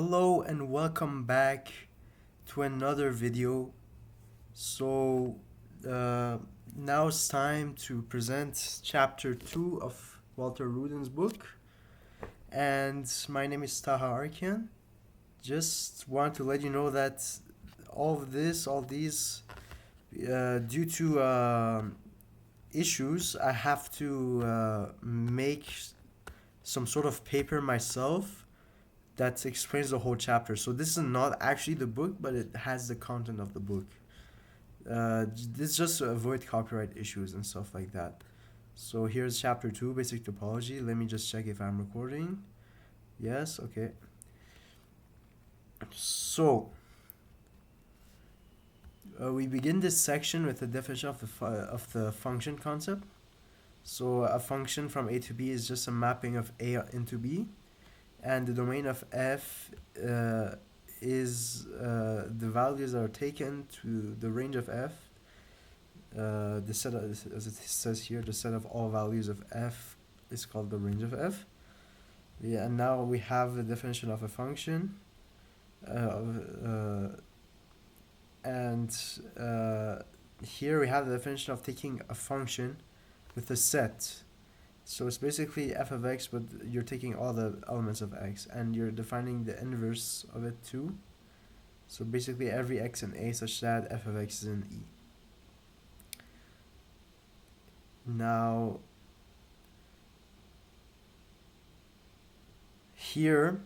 Hello and welcome back to another video. So uh, now it's time to present chapter 2 of Walter Rudin's book. And my name is Taha Arkian. Just want to let you know that all these, due to issues, I have to make some sort of paper myself that explains the whole chapter. So this is not actually the book, but it has the content of the book. This is just to avoid copyright issues and stuff like that. So here's chapter 2, basic topology. Let me just check if I'm recording. Yes, okay. So we begin this section with the definition of the function concept. So a function from A to B is just a mapping of A into B, and the domain of f is the values that are taken to the range of f. The set of, as it says here, the set of all values of f is called the range of f. Yeah, and now we have the definition of a function, and here we have the definition of taking a function with a set. So it's basically f of x, but you're taking all the elements of x and you're defining the inverse of it too. So basically every x in A such that f of x is in E. Now here,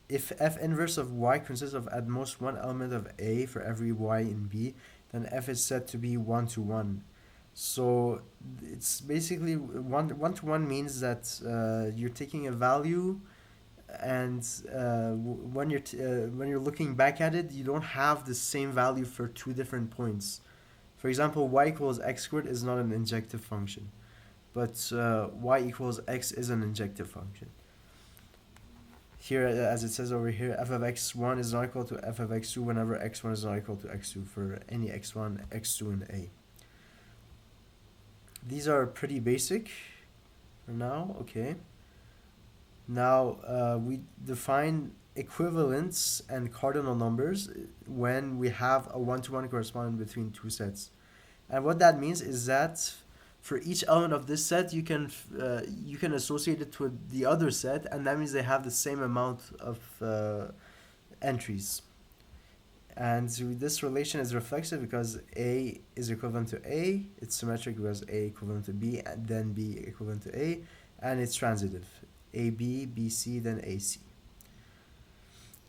if f inverse of y consists of at most one element of A for every y in B, then f is said to be 1 to 1. So it's basically one to one means that you're taking a value, and when you're looking back at it, you don't have the same value for two different points. For example, y equals x squared is not an injective function, but y equals x is an injective function. Here, as it says over here, f of x1 is not equal to f of x2 whenever x1 is not equal to x2 for any x1, x2, and A. These are pretty basic for now, okay. Now we define equivalence and cardinal numbers when we have a one-to-one correspondence between two sets. And what that means is that for each element of this set, you can associate it with the other set, and that means they have the same amount of entries. And so this relation is reflexive because A is equivalent to A, it's symmetric because A equivalent to B, and then B equivalent to A, and it's transitive. AB, BC, then AC.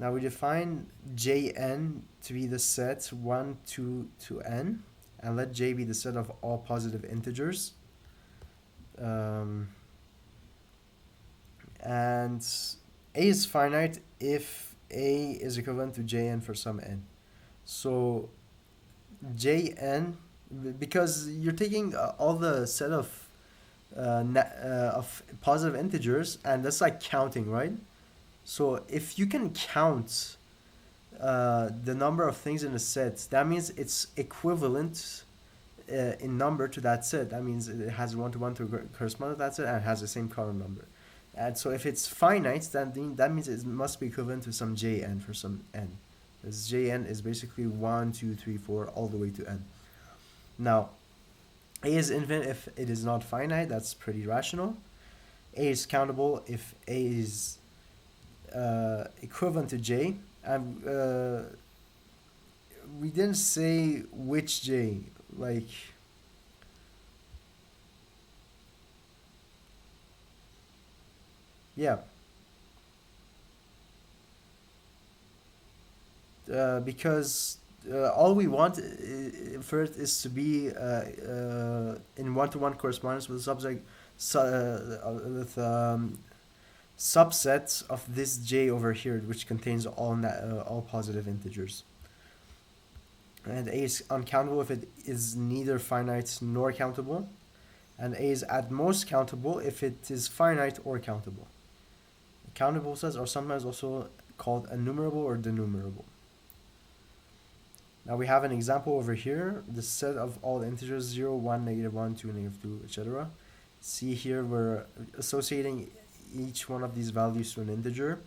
Now we define Jn to be the set 1, 2 to n, and let J be the set of all positive integers. And A is finite if A is equivalent to Jn for some n. So Jn, because you're taking all the set of positive integers, and that's like counting, right? So if you can count the number of things in a set, that means it's equivalent in number to that set. That means it has one-to-one to correspond to that set and it has the same column number. And so if it's finite, then that means it must be equivalent to some Jn for some n. Because Jn is basically 1, 2, 3, 4, all the way to n. Now, A is infinite if it is not finite. That's pretty rational. A is countable if A is equivalent to J. And we didn't say which J. Like, yeah. Because all we want for it is to be in one-to-one correspondence with subset subsets of this J over here, which contains all positive integers. And A is uncountable if it is neither finite nor countable, and A is at most countable if it is finite or countable. Countable sets are sometimes also called enumerable or denumerable. Now we have an example over here, the set of all integers 0, 1, -1, 2, -2, etc. See here we're associating each one of these values to an integer.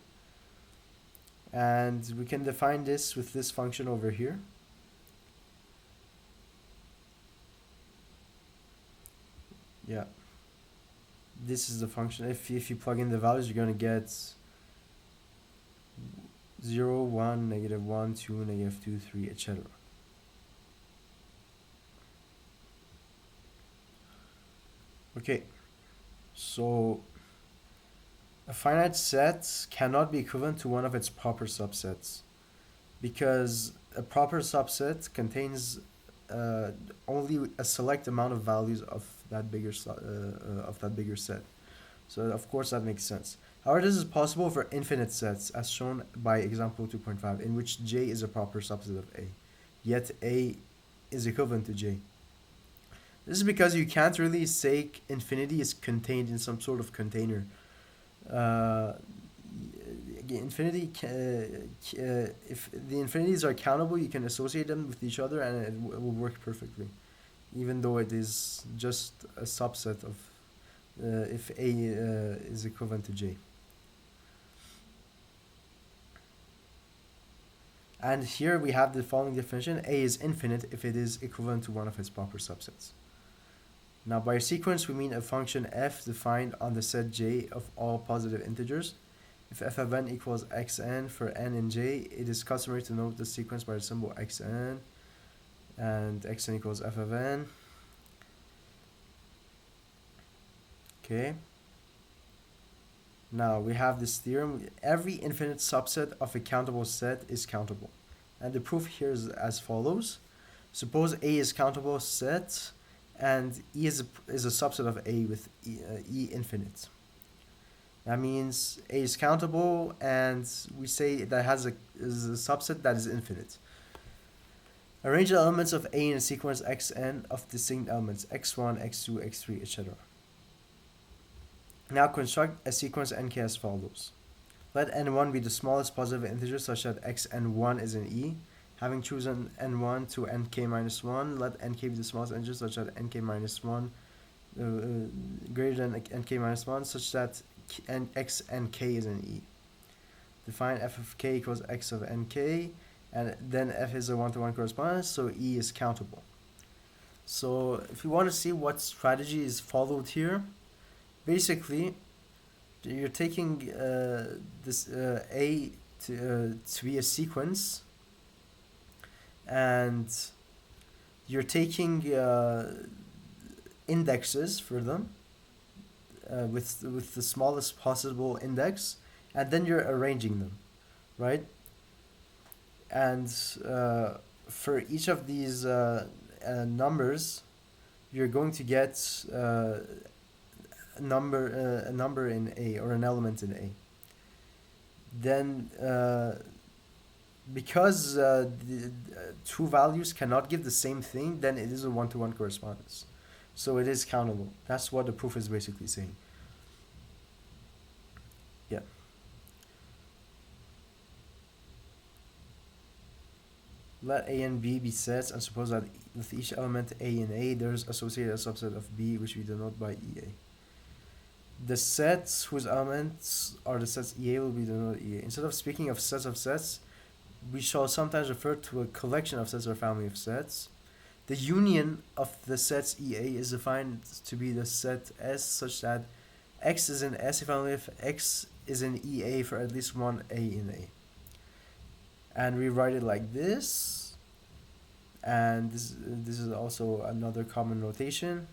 And we can define this with this function over here. Yeah. This is the function. If you plug in the values, you're going to get 0, 1, -1, 2, -2, 3, etc. Okay, so a finite set cannot be equivalent to one of its proper subsets because a proper subset contains only a select amount of values of that bigger set. So of course that makes sense. However, this is possible for infinite sets, as shown by example 2.5, in which J is a proper subset of A, yet A is equivalent to J. This is because you can't really say infinity is contained in some sort of container. Uh, Infinity, if the infinities are countable, you can associate them with each other and it will work perfectly, even though it is just a subset of if A is equivalent to J. And here we have the following definition: A is infinite if it is equivalent to one of its proper subsets. Now by sequence we mean a function f defined on the set J of all positive integers. If f of n equals xn for n in J, it is customary to note the sequence by the symbol xn, and xn equals f of n. Okay. Now we have this theorem: every infinite subset of a countable set is countable. And the proof here is as follows. Suppose A is countable set and E is a subset of A with E infinite. That means A is countable and we say that is a subset that is infinite. Arrange the elements of A in a sequence xn of distinct elements x1, x2, x3, etc. Now construct a sequence nk as follows. Let n1 be the smallest positive integer such that xn1 is in E. Having chosen n1 to nk minus 1, let nk be the smallest integer such that nk minus 1 greater than nk minus 1 such that xnk is in E. Define f of k equals x of nk, and then f is a one-to-one correspondence, so E is countable. So if you want to see what strategy is followed here, basically you're taking this A to be a sequence, and you're taking indexes for them with the smallest possible index, and then you're arranging them, right? And for each of these numbers, you're going to get a number in A, or an element in A. Then because the two values cannot give the same thing, then it is a one-to-one correspondence. So it is countable. That's what the proof is basically saying. Yeah. Let A and B be sets, and suppose that with each element A in A, there is associated a subset of B, which we denote by EA. The sets whose elements are the sets EA will be denoted EA. Instead of speaking of sets of sets, we shall sometimes refer to a collection of sets or family of sets. The union of the sets EA is defined to be the set S such that X is in S if only if X is in EA for at least one A in A. And we write it like this. And this is also another common notation.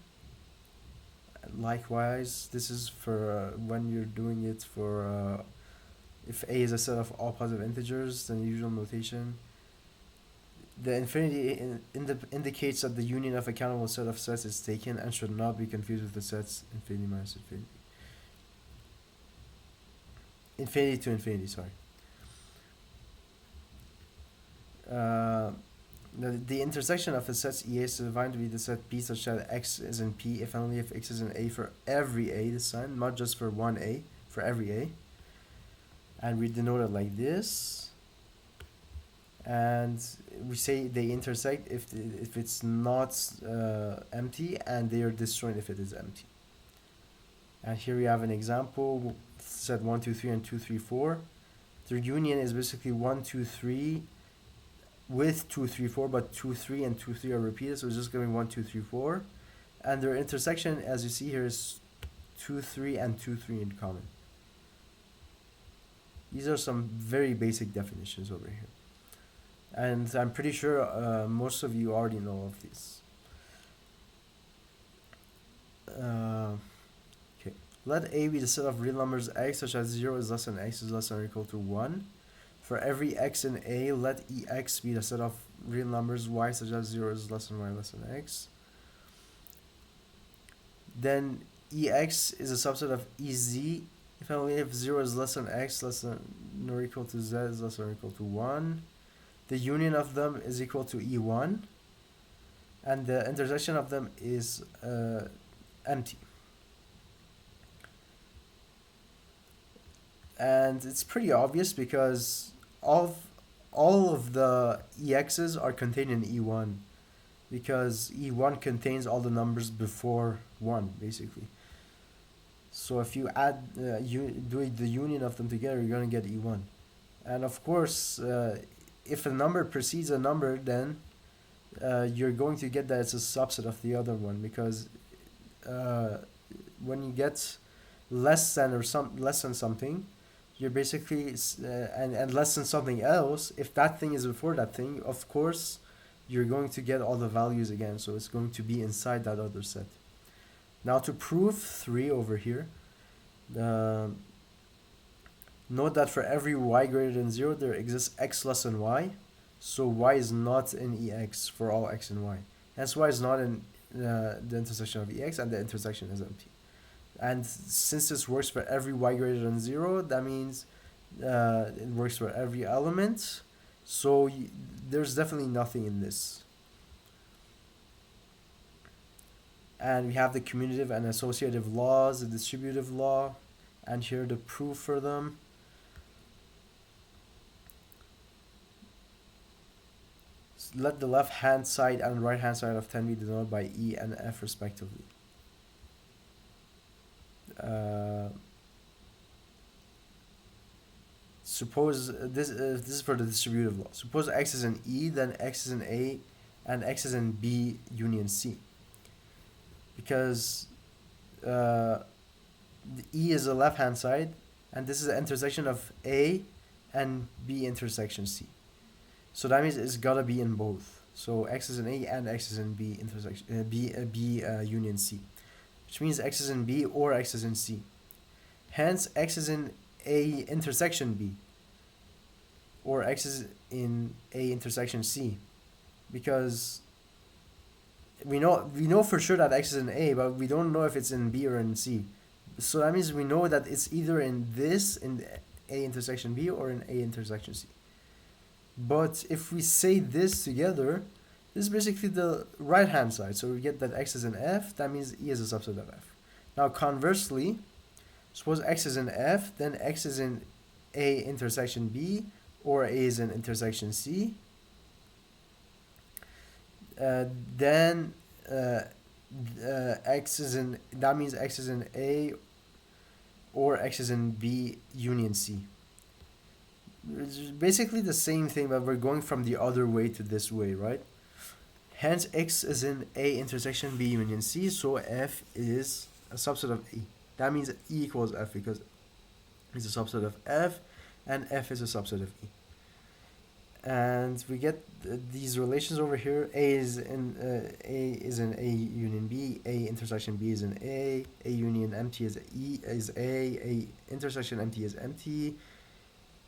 Likewise, this is for when you're doing it for if A is a set of all positive integers, then the usual notation. The infinity indicates that the union of a countable set of sets is taken and should not be confused with the sets infinity minus infinity. Infinity to infinity, sorry. The intersection of the sets EA is defined to be the set P such that X is in P if only if X is in A for every A this time, not just for one A, for every A. And we denote it like this. And we say they intersect if it's not empty, and they are disjoint if it is empty. And here we have an example set 1, 2, 3, and 2, 3, 4. Their union is basically 1, 2, 3 with 2, 3, 4, but 2, 3 and 2, 3 are repeated, so it's just going 1, 2, 3, 4. And their intersection, as you see here, is 2, 3 and 2, 3 in common. These are some very basic definitions over here. And I'm pretty sure most of you already know of these. Okay. Let A be the set of real numbers x such as 0 is less than x is less than or equal to 1. For every x in A, let Ex be the set of real numbers y such as 0 is less than y less than x. Then Ex is a subset of Ez if only if 0 is less than x less than or equal to z is less than or equal to 1. The union of them is equal to E1. And the intersection of them is empty. And it's pretty obvious because all of the EXs are contained in E1 because E1 contains all the numbers before 1 basically. So if you add do the union of them together, you're going to get E1. And of course, if a number precedes a number, then you're going to get that it's a subset of the other one because when you get less than or less than something, you're basically and less than something else. If that thing is before that thing, of course, you're going to get all the values again. So it's going to be inside that other set. Now to prove 3 over here, note that for every y greater than 0, there exists x less than y. So y is not in Ex for all x and y. Hence y is not in the intersection of Ex, and the intersection is empty. And since this works for every y greater than 0, that means it works for every element. So there's definitely nothing in this. And we have the commutative and associative laws, the distributive law, and here the proof for them. Let the left hand side and right hand side of 10 be denoted by E and F respectively. Suppose this is for the distributive law. Suppose X is in E, then X is in A, and X is in B union C. Because the E is the left hand side, and this is the intersection of A and B intersection C. So that means it's gotta be in both. So X is in A and X is in B intersection B union C, which means X is in B or X is in C. Hence X is in A intersection B, or X is in A intersection C, because we know for sure that X is in A, but we don't know if it's in B or in C. So that means we know that it's either in A intersection B or in A intersection C. But if we say this together, this is basically the right hand side. So we get that X is in F, that means E is a subset of F. Now conversely, suppose X is in F, then X is in A intersection B, or A is in intersection C. Then X is in, that means X is in A or X is in B union C. It's basically the same thing, but we're going from the other way to this way, right? Hence X is in A intersection B union C, so F is a subset of E. That means E equals F because it's a subset of F, and F is a subset of E. And we get these relations over here. A is in A union B. A intersection B is in A. A union empty is A intersection empty is empty.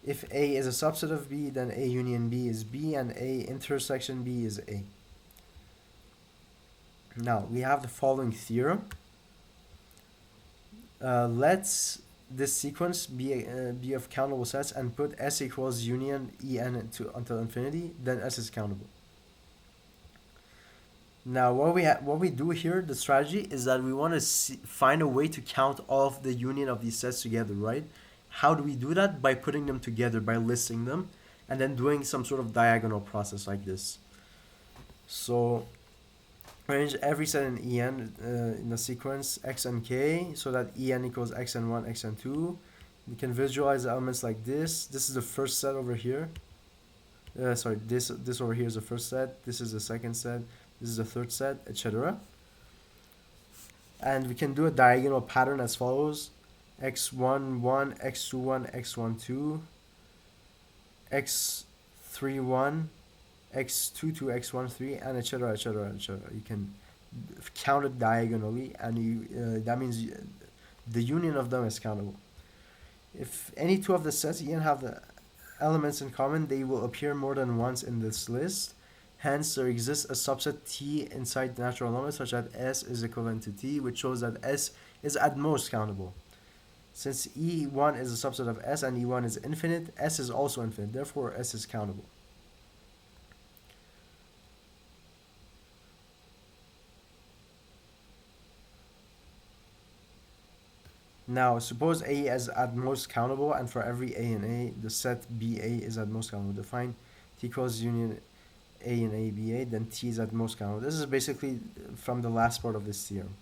If A is a subset of B, then A union B is B, and A intersection B is A. Now we have the following theorem. Let's this sequence be of countable sets and put S equals union En until infinity, then S is countable. Now what we do here, the strategy is that we want to find a way to count all of the union of these sets together, right? How do we do that? By putting them together, by listing them, and then doing some sort of diagonal process like this. So arrange every set in En in the sequence x and k, so that En equals xn1, xn2, We can visualize the elements like this. This is the first set over here. Sorry, this over here is the first set. This is the second set. This is the third set, etc. And we can do a diagonal pattern as follows: x1 1, x2 1, x1 2, x3 1, x2 2, x1 3, and etc. etc. etc. You can count it diagonally, and that means the union of them is countable. If any two of the sets even have the elements in common, they will appear more than once in this list. Hence, there exists a subset T inside the natural number such that S is equivalent to T, which shows that S is at most countable. Since E1 is a subset of S and E1 is infinite, S is also infinite. Therefore, S is countable. Now, suppose A is at most countable, and for every A in A, the set BA is at most countable. Define T equals union A and A, BA, then T is at most countable. This is basically from the last part of this theorem.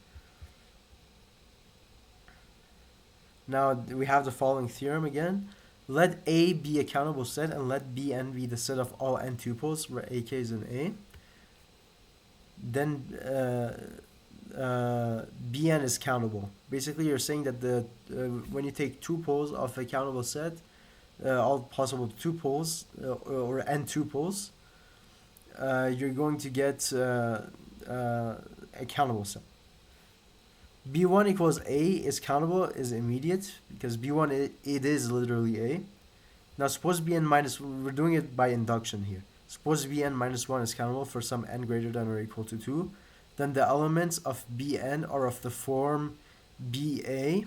Now, we have the following theorem again. Let A be a countable set, and let Bn be the set of all n tuples where AK is in A. Then Bn is countable. Basically, you're saying that when you take tuples of a countable set, all possible tuples or n tuples, you're going to get a countable set. B1 equals A is countable, is immediate, because B1 it is literally A. Now suppose Bn minus, we're doing it by induction here. Suppose Bn minus 1 is countable for some n greater than or equal to 2. Then the elements of Bn are of the form Ba,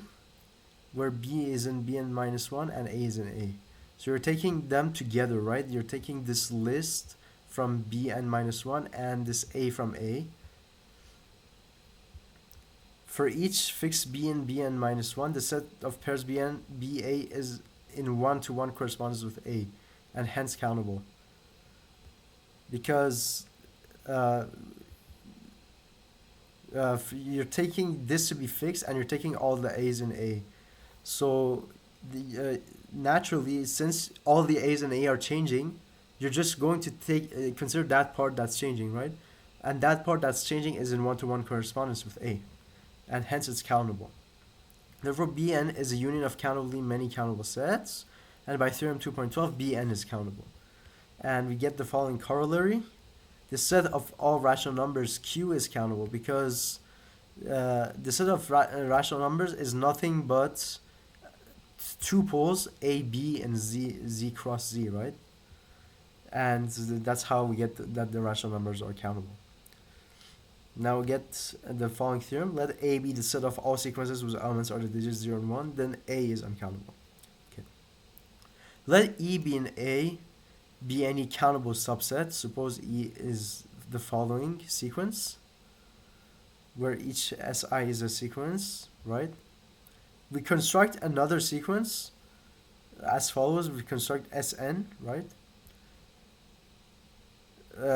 where B is in Bn minus 1 and A is in A. So you're taking them together, right? You're taking this list from Bn minus 1 and this A from A. For each fixed B in Bn minus 1, the set of pairs Bn, Ba is in 1-to-1 correspondence with A, and hence countable. Because you're taking this to be fixed, and you're taking all the A's in A. So naturally, since all the A's in A are changing, you're just going to take consider that part that's changing, right? And that part that's changing is in 1-to-1 correspondence with A, and hence it's countable. Therefore, Bn is a union of countably many countable sets, and by theorem 2.12, Bn is countable. And we get the following corollary. The set of all rational numbers Q is countable because the set of rational numbers is nothing but tuples A, B, and Z cross Z, right? And that's how we get that the rational numbers are countable. Now we get the following theorem. Let A be the set of all sequences whose elements are the digits 0 and 1, then A is uncountable. Okay. Let E be in A be any countable subset. Suppose E is the following sequence, where each Si is a sequence, right? We construct another sequence as follows. We construct Sn, right?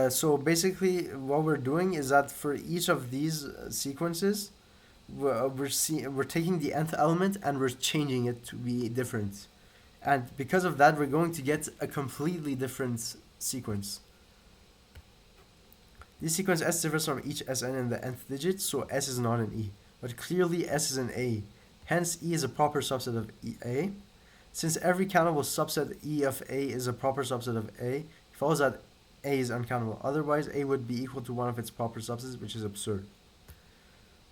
So basically what we're doing is that for each of these sequences, we're taking the nth element and we're changing it to be different, and because of that we're going to get a completely different sequence. This sequence S differs from each Sn in the nth digit, so S is not in E, but clearly S is in A, hence E is a proper subset of A. Since every countable subset E of A is a proper subset of A, it follows that A is uncountable. Otherwise, A would be equal to one of its proper subsets, which is absurd.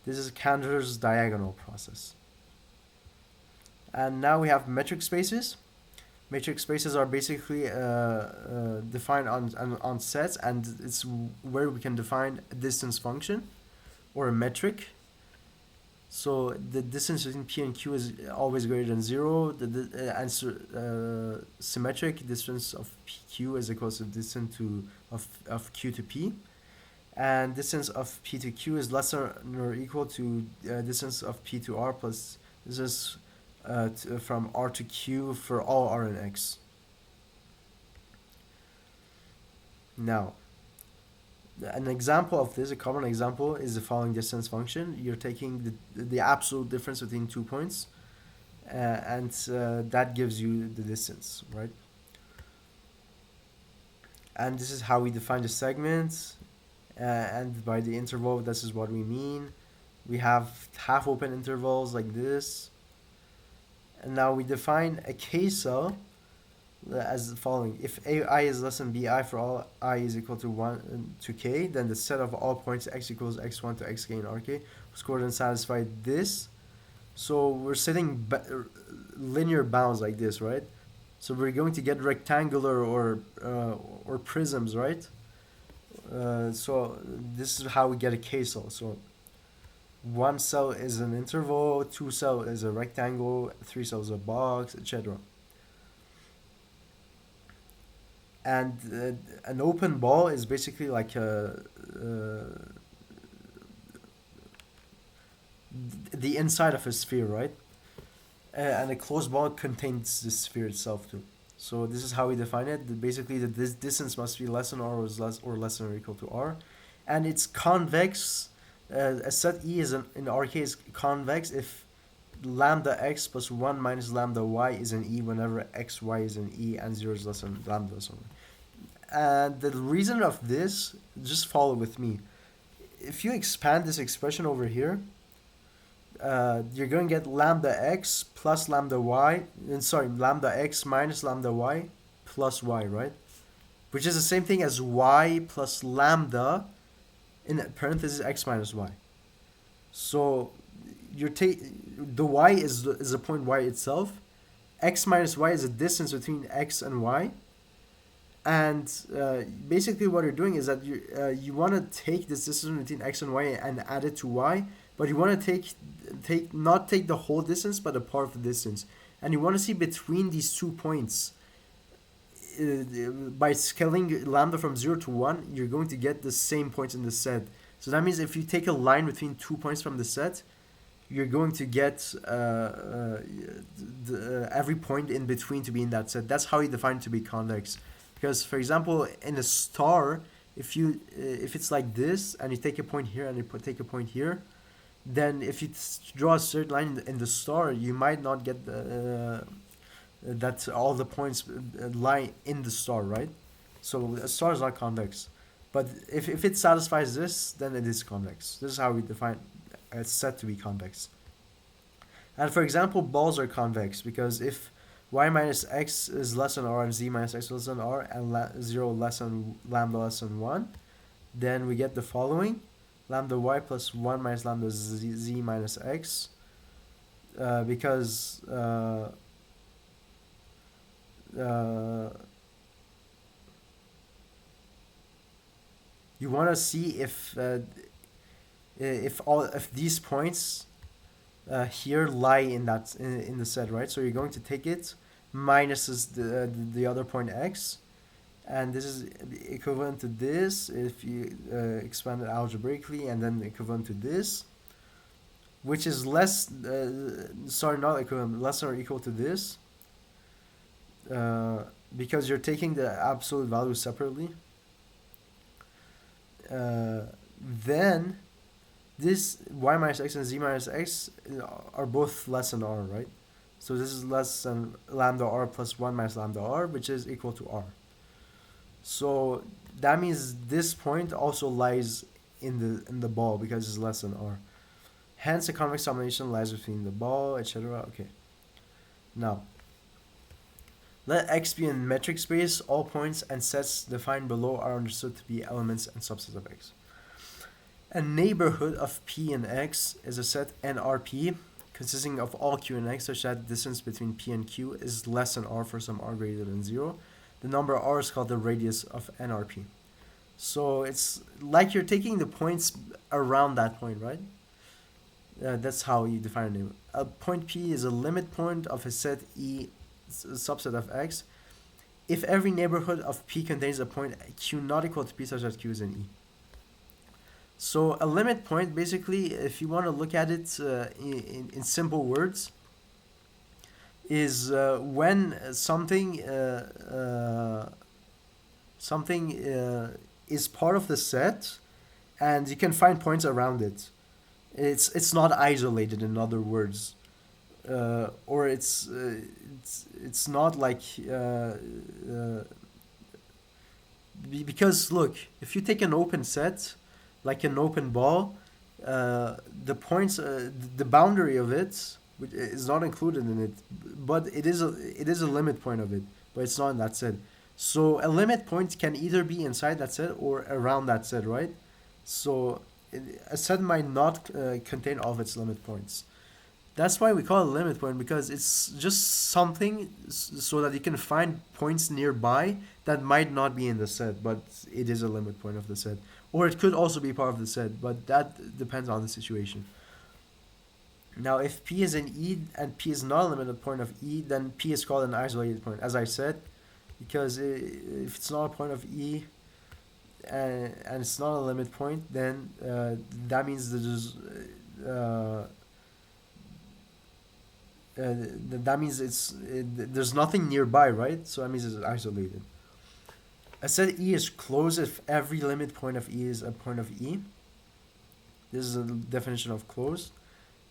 This is Cantor's diagonal process. And now we have metric spaces. Metric spaces are basically defined on sets, and it's where we can define a distance function or a metric. So the distance between P and Q is always greater than 0. The answer symmetric distance of PQ is equal to distance of Q to P, and distance of P to Q is less than or equal to distance of P to R plus distance from R to Q for all R and X. Now, an example of this, a common example, is the following distance function. You're taking the absolute difference between 2 points, and that gives you the distance, right? And this is how we define the segment, and by the interval, this is what we mean. We have half open intervals like this, and now we define a k cell as the following: if ai is less than bi for all I is equal to 1 to k, then the set of all points x equals x1 to xk in rk was coordinate satisfy this. So we're setting linear bounds like this, right? So we're going to get rectangular or prisms, right? So this is how we get a k cell. So one cell is an interval, two cell is a rectangle, three cells a box, etc. And an open ball is basically like the inside of a sphere, right? And a closed ball contains the sphere itself too. So this is how we define it. Basically, this distance must be less than r or less than or equal to r, and it's convex. A set E is in our case convex if lambda x plus 1 minus lambda y is an E whenever x, y is an E and 0 is less than lambda or something. And the reason of this, just follow with me. If you expand this expression over here, you're going to get lambda x plus lambda y, and sorry, lambda x minus lambda y plus y, right? Which is the same thing as y plus lambda in parentheses x minus y. So the y is the point y itself. X minus y is the distance between x and y. And basically what you're doing is that you want to take this distance between x and y and add it to y, but you want to not take the whole distance, but a part of the distance. And you want to see between these 2 points. By scaling lambda from 0 to 1, you're going to get the same points in the set. So that means if you take a line between 2 points from the set, you're going to get every point in between to be in that set. That's how you define it to be convex. Because, for example, in a star, if it's like this, and you take a point here and you take a point here, then if you draw a straight line in the star, you might not get that all the points lie in the star, right? So a star is not convex. But if it satisfies this, then it is convex. This is how we define a set to be convex. And for example, balls are convex because if y minus x is less than r and z minus x less than r and 0 less than lambda less than 1, then we get the following: lambda y plus 1 minus lambda z minus x, because you want to see if these points here lie in the set, right? So you're going to take it minus the other point x, and this is equivalent to this if you expand it algebraically, and then equivalent to this, which is less not equivalent, less or equal to this, because you're taking the absolute value separately. Then this y minus x and z minus x are both less than r, right? So this is less than lambda r plus 1 minus lambda r, which is equal to r. So that means this point also lies in the ball because it's less than r. Hence, a convex summation lies between the ball, etc. Okay. Now, let X be in metric space. All points and sets defined below are understood to be elements and subsets of X. A neighborhood of P and X is a set NRP consisting of all Q and X such that the distance between P and Q is less than R for some R greater than 0. The number R is called the radius of NRP. So it's like you're taking the points around that point, right? That's how you define a neighborhood. A point P is a limit point of a set E subset of X if every neighborhood of P contains a point Q not equal to P such that Q is an E. So a limit point, basically, if you want to look at it in simple words, is when something is part of the set, and you can find points around it. It's not isolated, in other words. or it's not like uh, because look, if you take an open set, like an open ball, the points, the boundary of it is not included in it, but it is a limit point of it, but it's not in that set. So a limit point can either be inside that set or around that set, right? So a set might not contain all of its limit points. That's why we call it a limit point, because it's just something so that you can find points nearby that might not be in the set, but it is a limit point of the set. Or it could also be part of the set, but that depends on the situation. Now, if P is in E and P is not a limited point of E, then P is called an isolated point, as I said, because if it's not a point of E and it's not a limit point, then that means that means there's nothing nearby, right? So that means it's isolated. I said E is closed if every limit point of E is a point of E. This is a definition of closed,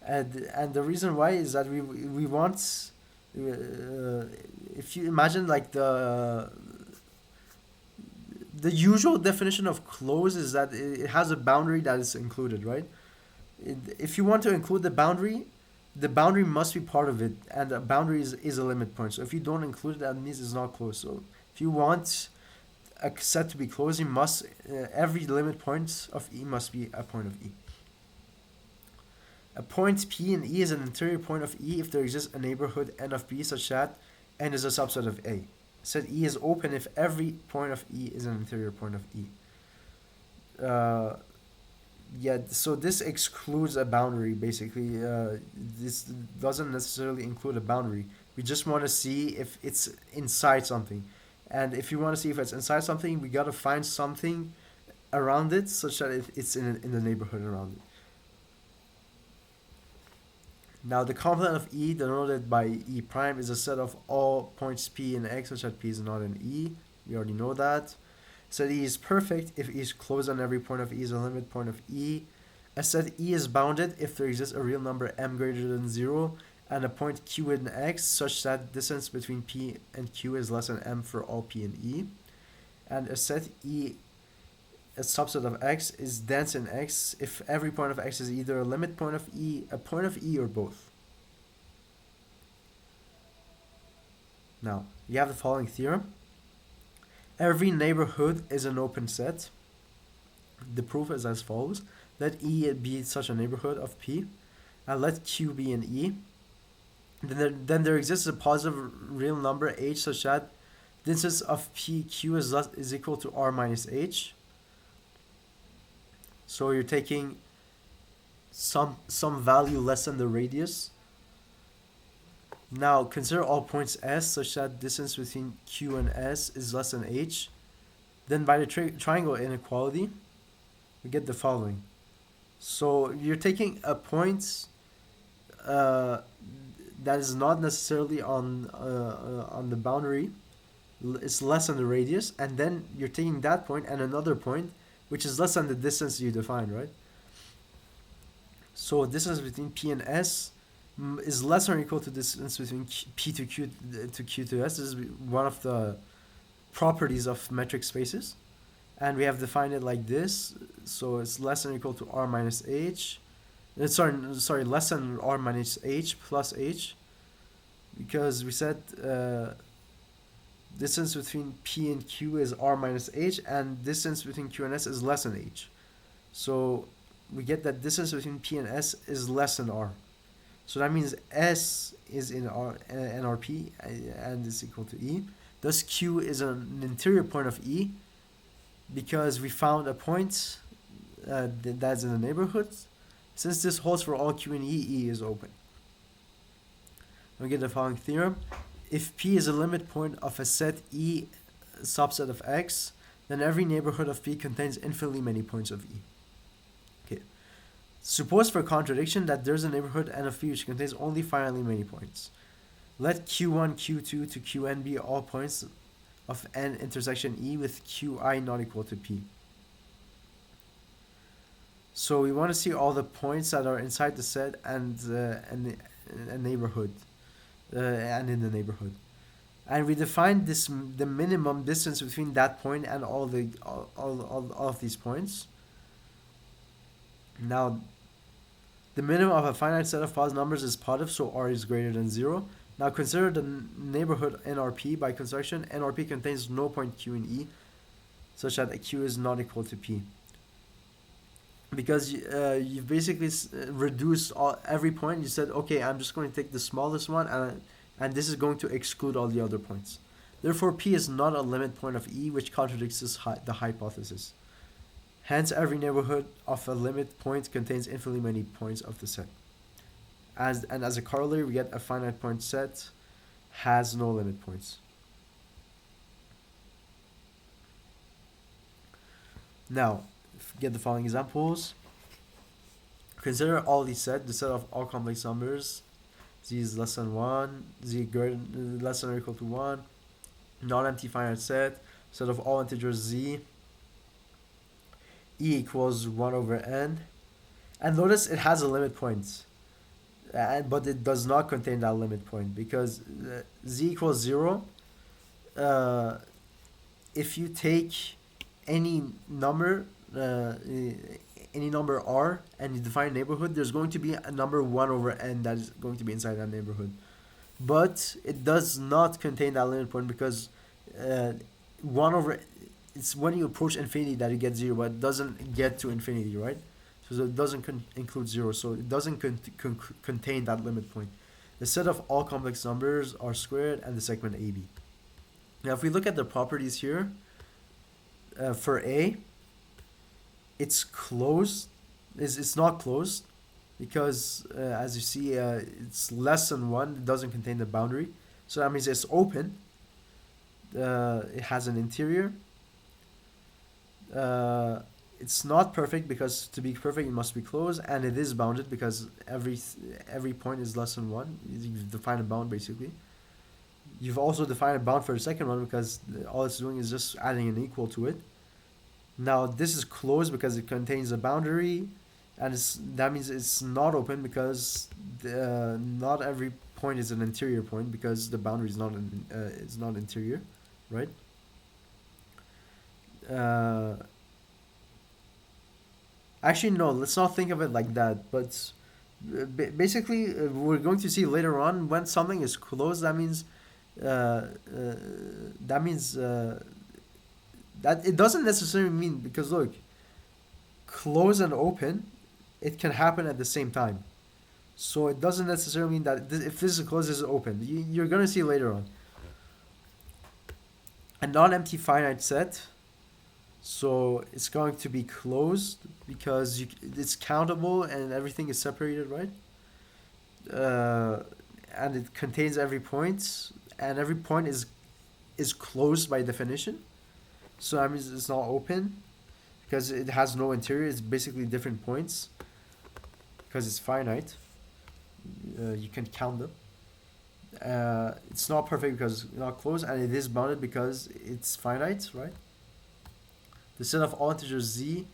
and the reason why is that we want, if you imagine like the usual definition of closed is that it has a boundary that is included, right? If you want to include the boundary must be part of it, and the boundary is a limit point. So if you don't include it, that means it's not closed. So if you want a set to be closed, you must every limit point of E must be a point of E. A point P in E is an interior point of E if there exists a neighborhood N of B such that N is a subset of A. Set E is open if every point of E is an interior point of E. Yeah, so this excludes a boundary basically. This doesn't necessarily include a boundary. We just want to see if it's inside something. And if you want to see if it's inside something, we got to find something around it such that it's in the neighborhood around it. Now, the complement of E, denoted by E prime, is a set of all points P in X such that P is not in E. We already know that. Set E is perfect if E is closed on every point of E is a limit point of E. A set E is bounded if there exists a real number m greater than 0 and a point Q in X such that distance between P and Q is less than m for all P in E. And a set E, a subset of X, is dense in X if every point of X is either a limit point of E, a point of E, or both. Now, you have the following theorem. Every neighborhood is an open set. The proof is as follows. Let E be such a neighborhood of P, and let Q be in E. Then there exists a positive real number H such that distance of PQ is equal to R minus H. So you're taking some value less than the radius. Now consider all points S such that distance between Q and S is less than H. Then by the triangle inequality, we get the following. So you're taking a point that is not necessarily on the boundary. It's less than the radius, and then you're taking that point and another point which is less than the distance you define, right? So distance between P and S is less or equal to distance between P to Q to S. This is one of the properties of metric spaces. And we have defined it like this. So it's less than or equal to R minus H. Sorry, less than R minus H plus H. Because we said distance between P and Q is R minus H, and distance between Q and S is less than H. So we get that distance between P and S is less than R. So that means S is in NRP and is equal to E. Thus Q is an interior point of E because we found a point that's in the neighborhood. Since this holds for all Q and E is open. We get the following theorem. If P is a limit point of a set E subset of X, then every neighborhood of P contains infinitely many points of E. Okay. Suppose for contradiction that there's a neighborhood N of P which contains only finitely many points. Let Q1, Q2 to Qn be all points of N intersection E with Qi not equal to P. So we want to see all the points that are inside the set and a neighborhood, and in the neighborhood. And we define the minimum distance between that point and all of these points. Now, the minimum of a finite set of positive numbers is positive, so R is greater than 0. Now consider the neighborhood NRP by construction. NRP contains no point Q in E, such that Q is not equal to P. Because you've basically reduced every point. You said, okay, I'm just going to take the smallest one, and this is going to exclude all the other points. Therefore, P is not a limit point of E, which contradicts the hypothesis. Hence, every neighborhood of a limit point contains infinitely many points of the set. And as a corollary, we get a finite point set has no limit points. Now, get the following examples. Consider all these sets, the set of all complex numbers. Z is less than 1, Z less than or equal to 1, non-empty finite set of all integers Z, E equals 1 over n. And notice it has a limit point, but it does not contain that limit point, because Z equals 0. If you take any number R and you define a neighborhood, there's going to be a number 1 over n that is going to be inside that neighborhood. But it does not contain that limit point, because 1 over, it's when you approach infinity that you get 0, but it doesn't get to infinity, right? So it doesn't include 0, so it doesn't contain that limit point. The set of all complex numbers are squared and the segment AB. Now if we look at the properties here, for A, it's closed. It's not closed because as you see, it's less than 1. It doesn't contain the boundary, so that means it's open. It has an interior. It's not perfect, because to be perfect it must be closed, and it is bounded because every point is less than 1. You've defined a bound basically. You've also defined a bound for the second one, because all it's doing is just adding an equal to it. Now this is closed because it contains a boundary, and that means it's not open, because not every point is an interior point, because the boundary is not interior, right? Actually, no, let's not think of it like that. But basically, we're going to see later on, when something is closed, that means that it doesn't necessarily mean, because look, close and open, it can happen at the same time. So it doesn't necessarily mean that if this is closed, this is open. You're going to see later on. A non-empty finite set, so it's going to be closed because it's countable and everything is separated, right? And it contains every point, and every point is closed by definition. So that means it's not open because it has no interior. It's basically different points because it's finite. You can count them. It's not perfect because it's not closed, and it is bounded because it's finite, right? The set of all integers Z,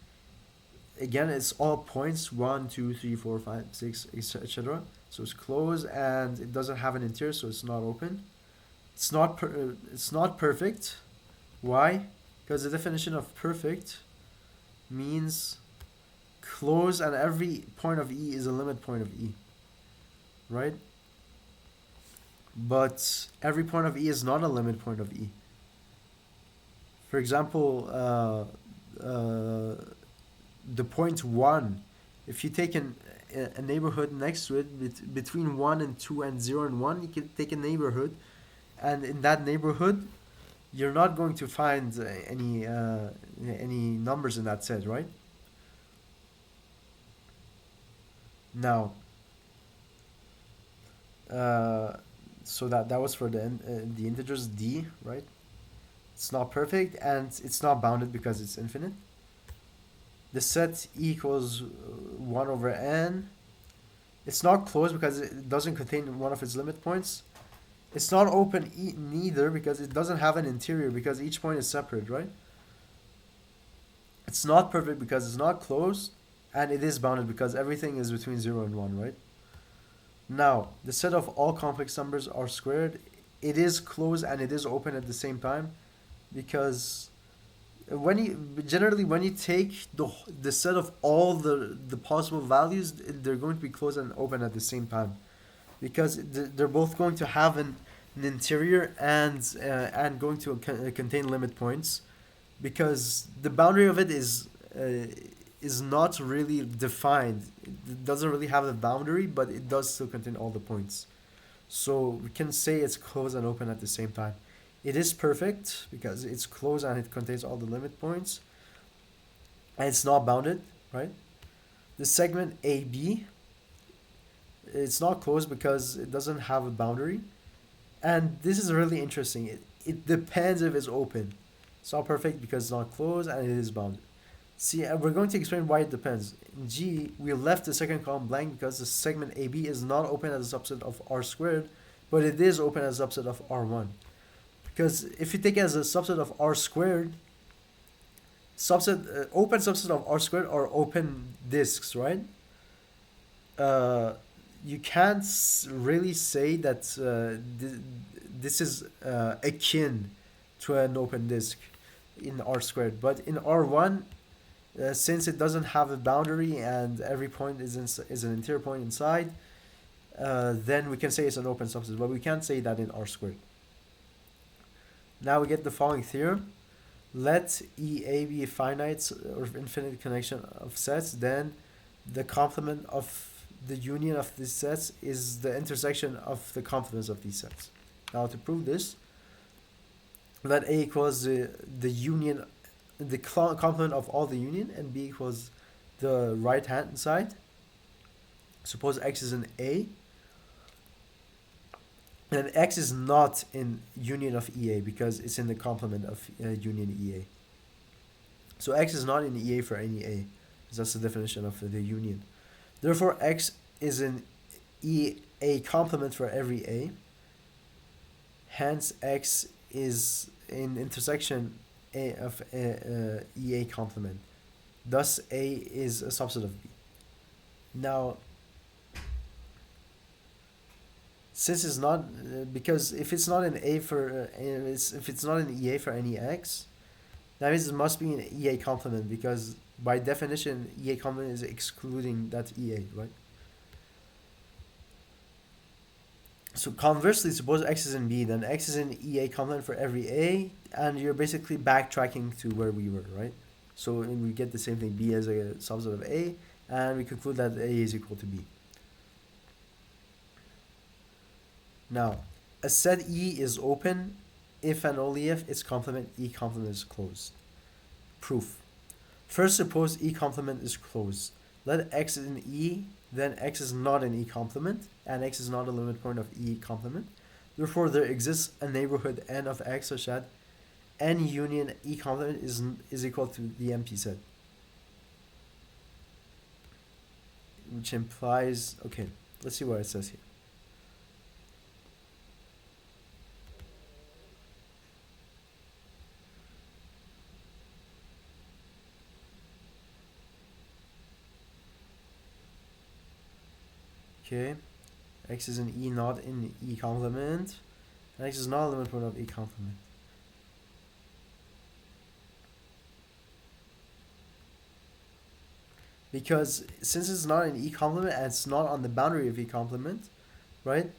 again, it's all points 1, 2, 3, 4, 5, 6, etc. So it's closed and it doesn't have an interior, so it's not open. It's not perfect. Why? Because the definition of perfect means closed and every point of E is a limit point of E, right? But every point of E is not a limit point of E. For example, the point 1, if you take a neighborhood next to it, between 1 and 2 and 0 and 1, you can take a neighborhood, and in that neighborhood you're not going to find any numbers in that set, right? Now so that was for the integers D, right? It's not perfect and it's not bounded because it's infinite. The set E equals 1 over n. It's not closed because it doesn't contain one of its limit points. It's not open neither because it doesn't have an interior, because each point is separate, right? It's not perfect because it's not closed, and it is bounded because everything is between 0 and 1, right? Now, the set of all complex numbers R squared, it is closed and it is open at the same time, because when you generally when you take the set of all the possible values, they're going to be closed and open at the same time, because they're both going to have an interior and going to contain limit points, because the boundary of it is not really defined. It doesn't really have a boundary, but it does still contain all the points. So we can say it's closed and open at the same time. It is perfect because it's closed and it contains all the limit points, and it's not bounded, right? The segment AB, it's not closed because it doesn't have a boundary, and this is really interesting. It depends if it's open. It's not perfect because it's not closed and it is bounded. See, we're going to explain why it depends. In G, we left the second column blank because the segment AB is not open as a subset of R squared, but it is open as a subset of R1. Because if you take it as a subset of R squared, open subset of R squared are open disks, right? You can't really say that this is akin to an open disk in R squared, but in R1, since it doesn't have a boundary and every point is an interior point inside, then we can say it's an open subset, but we can't say that in R squared. Now we get the following theorem. Let EA be a finite or infinite connection of sets, then the complement of the union of these sets is the intersection of the complements of these sets. Now to prove this, let A equals the union, the complement of all the union, and B equals the right hand side. Suppose X is in A, and X is not in union of EA because it's in the complement of union EA. So X is not in EA for any A, because that's the definition of the union. Therefore, X is in EA complement for every A. Hence, X is in intersection A of EA complement. Thus, A is a subset of B. Now, since it's not, because if it's not in A for, if it's not in EA for any X, that means it must be an EA complement, because by definition, EA complement is excluding that EA, right? So conversely, suppose X is in B, then X is in EA complement for every A, and you're basically backtracking to where we were, right? So we get the same thing, B as a subset of A, and we conclude that A is equal to B. Now, a set E is open if and only if its complement E complement is closed. Proof. First, suppose E complement is closed. Let X in E, then X is not an E complement, and X is not a limit point of E complement. Therefore, there exists a neighborhood N of X such that N union E complement is equal to the empty set. Which implies, okay, let's see what it says here. Okay, X is in E, not in E complement, and X is not a limit point of E complement. Because since it's not an E complement and it's not on the boundary of E complement, right?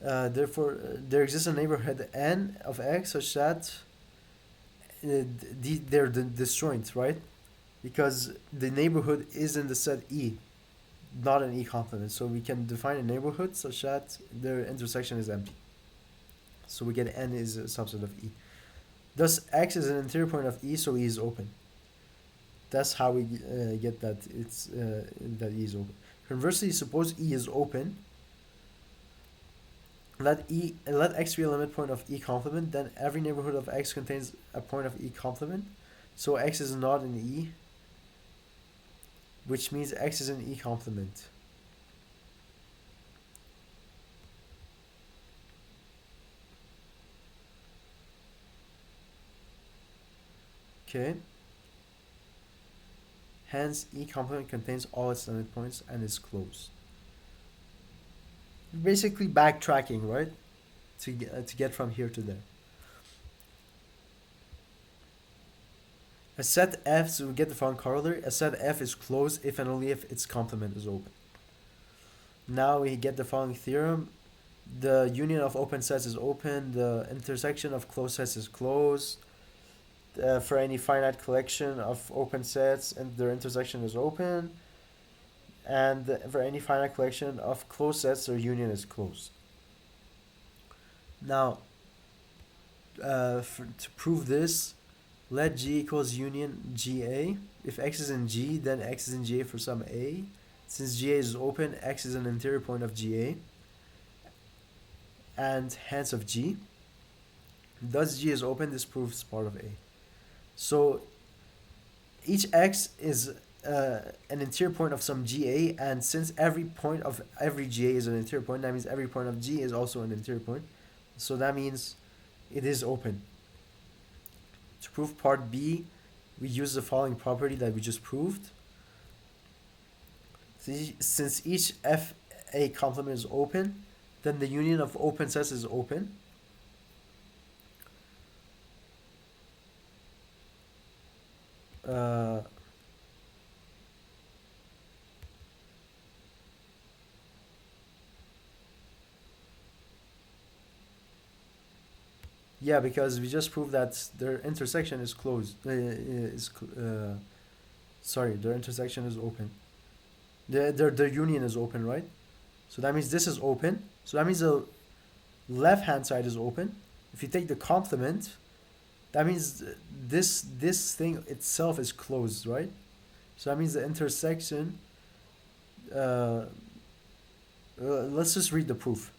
Therefore, there exists a neighborhood N of X such that they're disjoint, right? Because the neighborhood is in the set E, not an E complement. So we can define a neighborhood such that their intersection is empty. So we get N is a subset of E. Thus, X is an interior point of E, so E is open. That's how we get that it's that E is open. Conversely, suppose E is open. Let X be a limit point of E complement. Then every neighborhood of X contains a point of E complement. So X is not in E, which means X is an E complement. Okay. Hence, E complement contains all its limit points and is closed. Basically backtracking, right? To get from here to there. A set F, so we get the following corollary. A set F is closed if and only if its complement is open. Now we get the following theorem. The union of open sets is open. The intersection of closed sets is closed. For any finite collection of open sets, and their intersection is open. And for any finite collection of closed sets, their union is closed. Now, to prove this, let G equals union GA. If X is in G, then X is in GA for some A. Since GA is open, X is an interior point of GA, and hence of G. Thus G is open, this proves part of A. So each X is an interior point of some GA, and since every point of every GA is an interior point, that means every point of G is also an interior point. So that means it is open. To prove part B, we use the following property that we just proved. Since each FA complement is open, then the union of open sets is open. Yeah, because we just proved that their intersection is closed. Sorry, their intersection is open. Their union is open, right? So that means this is open. So that means the left hand side is open. If you take the complement, that means this thing itself is closed, right? So that means the intersection. Let's just read the proof,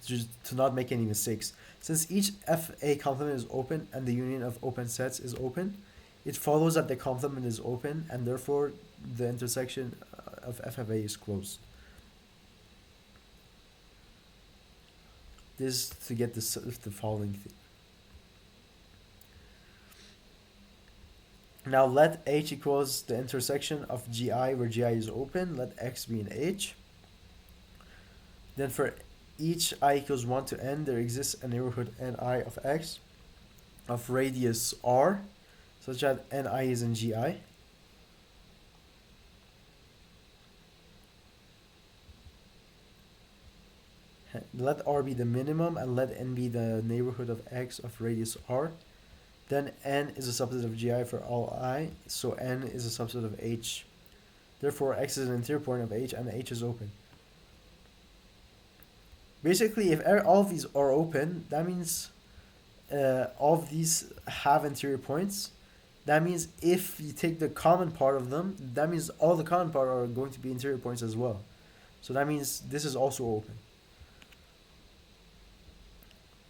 just to not make any mistakes. Since each FA complement is open and the union of open sets is open, it follows that the complement is open and therefore the intersection of F of A is closed. This to get the following thing. Now let H equals the intersection of GI where GI is open. Let X be in H. Then for each I equals 1 to n, there exists a neighborhood Ni of X of radius R, such that Ni is in GI. Let R be the minimum and let n be the neighborhood of X of radius R. Then n is a subset of GI for all I, so n is a subset of H. Therefore, X is an interior point of H and H is open. Basically, if all of these are open, that means all of these have interior points. That means if you take the common part of them, that means all the common part are going to be interior points as well. So that means this is also open.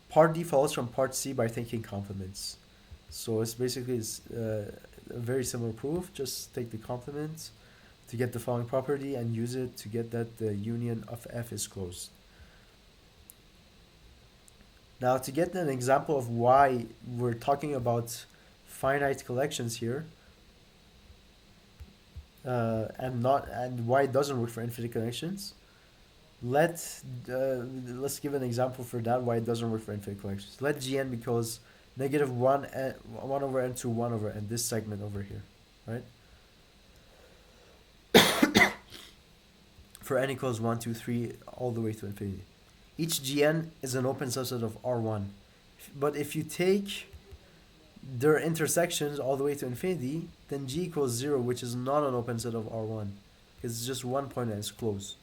Part D follows from part C by thinking complements. So it's basically a very similar proof. Just take the complement to get the following property and use it to get that the union of F is closed. Now to get an example of why we're talking about finite collections here, and why it doesn't work for infinite collections, let's give an example for that why it doesn't work for infinite collections. Let Gn equals negative 1 over n to 1 over n, this segment over here, right? For n equals 1, 2, 3, all the way to infinity. Each Gn is an open subset of R1. But if you take their intersections all the way to infinity, then G equals 0, which is not an open set of R1. It's just one point and it's closed.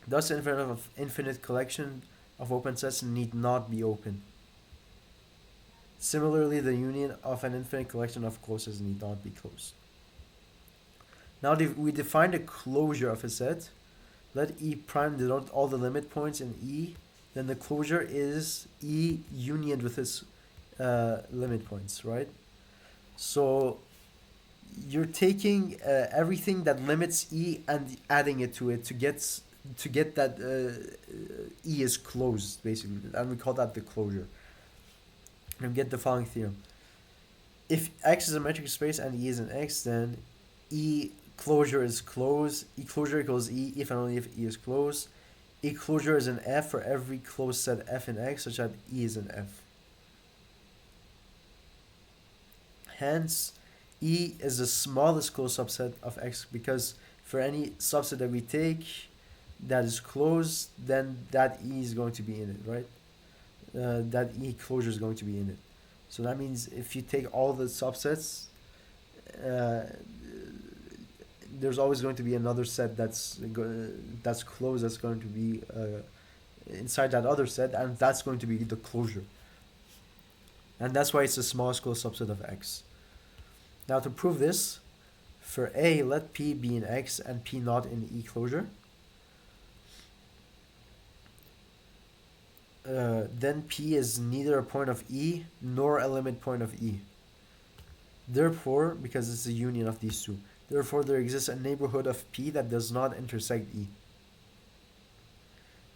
Thus, infinite collection of open sets need not be open. Similarly, the union of an infinite collection of closed sets need not be closed. Now we define the closure of a set. Let E prime denote all the limit points in E. Then the closure is E unioned with its limit points, right? So you're taking everything that limits E and adding it to it to get that E is closed, basically, and we call that the closure. And we get the following theorem. If X is a metric space and E is an X, then E closure is closed. E closure equals E if and only if E is closed. E closure is an F for every closed set F in X such that E is an F. Hence, E is the smallest closed subset of X because for any subset that we take that is closed, then that E is going to be in it, right? That E closure is going to be in it. So that means if you take all the subsets, uh, there's always going to be another set that's closed that's going to be inside that other set, and that's going to be the closure. And that's why it's the smallest closed subset of X. Now to prove this, for A, let P be in X and P not in E closure. Then P is neither a point of E nor a limit point of E. Therefore, because it's a union of these two, therefore there exists a neighborhood of P that does not intersect E.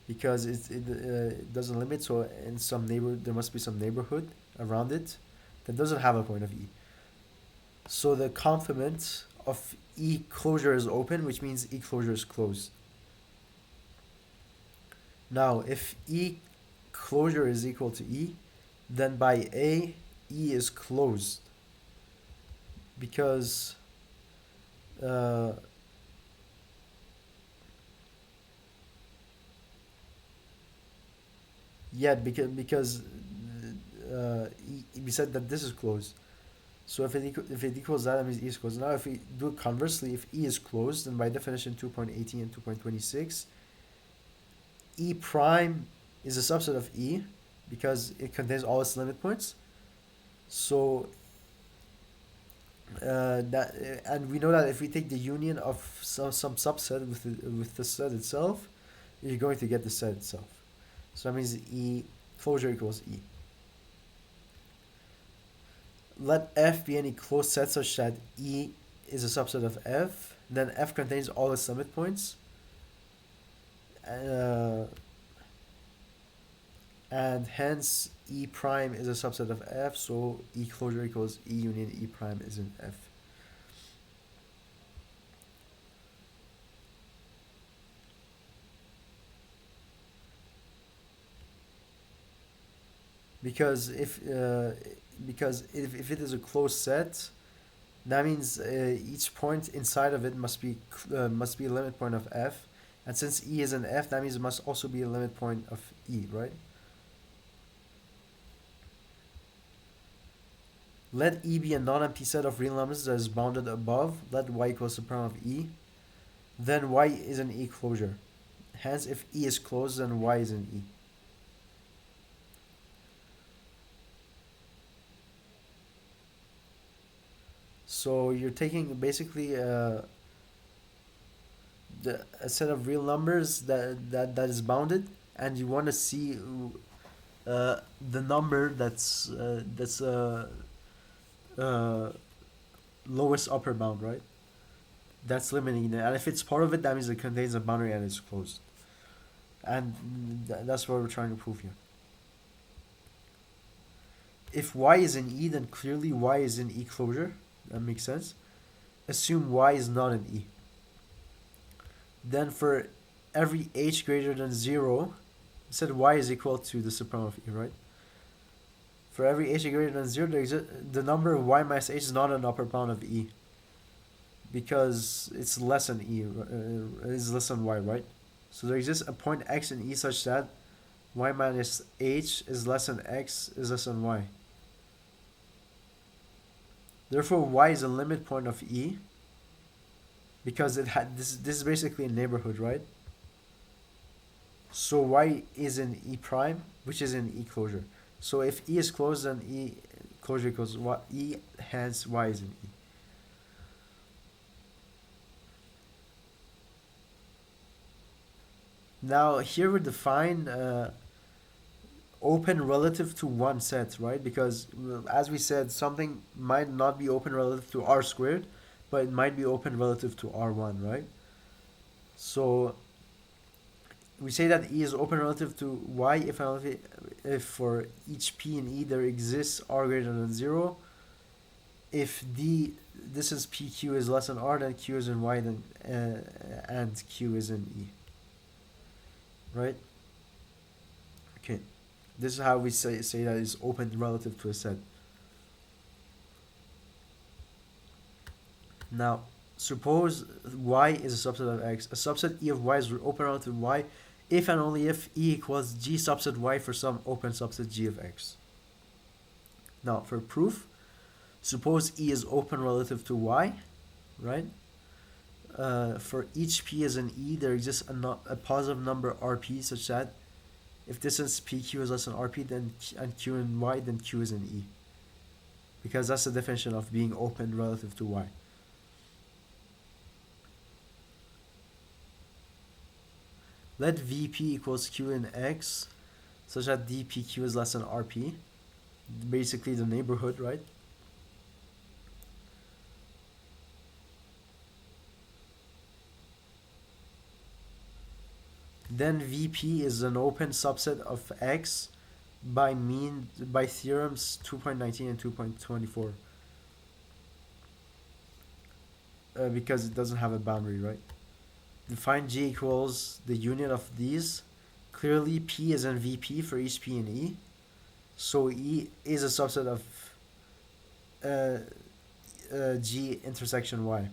Because it doesn't limit, so in some there must be some neighborhood around it that doesn't have a point of E. So the complement of E closure is open, which means E closure is closed. Now, if E closure is equal to E, then by A, E is closed. Because because we said that this is closed. So if it equals that means E is closed. Now if we do it conversely, if E is closed, then by definition 2.18 and 2.26, E prime is a subset of E because it contains all its limit points. So and we know that if we take the union of some subset with the set itself, you're going to get the set itself. So that means E closure equals E. Let F be any closed set such that E is a subset of F. Then F contains all its limit points. And hence E prime is a subset of F, so E closure equals E union E prime is in F. Because if it is a closed set, that means each point inside of it must be a limit point of F, and since E is an F, that means it must also be a limit point of E, right? Let E be a non-empty set of real numbers that is bounded above. Let Y equals the prime of E. Then Y is an E closure. Hence, if E is closed, then Y is an E. So you're taking basically a set of real numbers that is bounded, and you want to see the number that's lowest upper bound, right? That's limiting it, and if it's part of it, that means it contains a boundary and it's closed. And that's what we're trying to prove here. If Y is in E, then clearly Y is in E closure. That makes sense. Assume Y is not in E. Then for every H greater than 0, I said Y is equal to the supreme of E, right? For every H greater than 0, the number of Y minus H is not an upper bound of E. Because it's less than E, it's less than Y, right? So there exists a point X in E such that Y minus H is less than X is less than Y. Therefore, Y is a limit point of E because it had this is basically a neighborhood, right? So Y is in E prime, which is in E closure. So if E is closed, then E closure equals E, hence Y is in E. Now here we define open relative to one set, right? Because as we said, something might not be open relative to R squared, but it might be open relative to R1, right? So we say that E is open relative to Y if for each P in E there exists R greater than 0, if D this is PQ is less than R, then Q is in Y, then and Q is in E. Right? Okay. This is how we say that it's open relative to a set. Now, suppose Y is a subset of X. A subset E of Y is open relative to Y if and only if E equals G subset Y for some open subset G of X. Now, for proof, suppose E is open relative to Y, right? For each P as an E, there exists a positive number RP such that if distance PQ is less than RP, then and Q in Y, then Q is in E. Because that's the definition of being open relative to Y. Let VP equals Q in X such that DPQ is less than RP. Basically the neighborhood, right? Then VP is an open subset of X by theorems 2.19 and 2.24. Because it doesn't have a boundary, right? Define G equals the union of these. Clearly P is in VP for each P and E. So E is a subset of G intersection Y.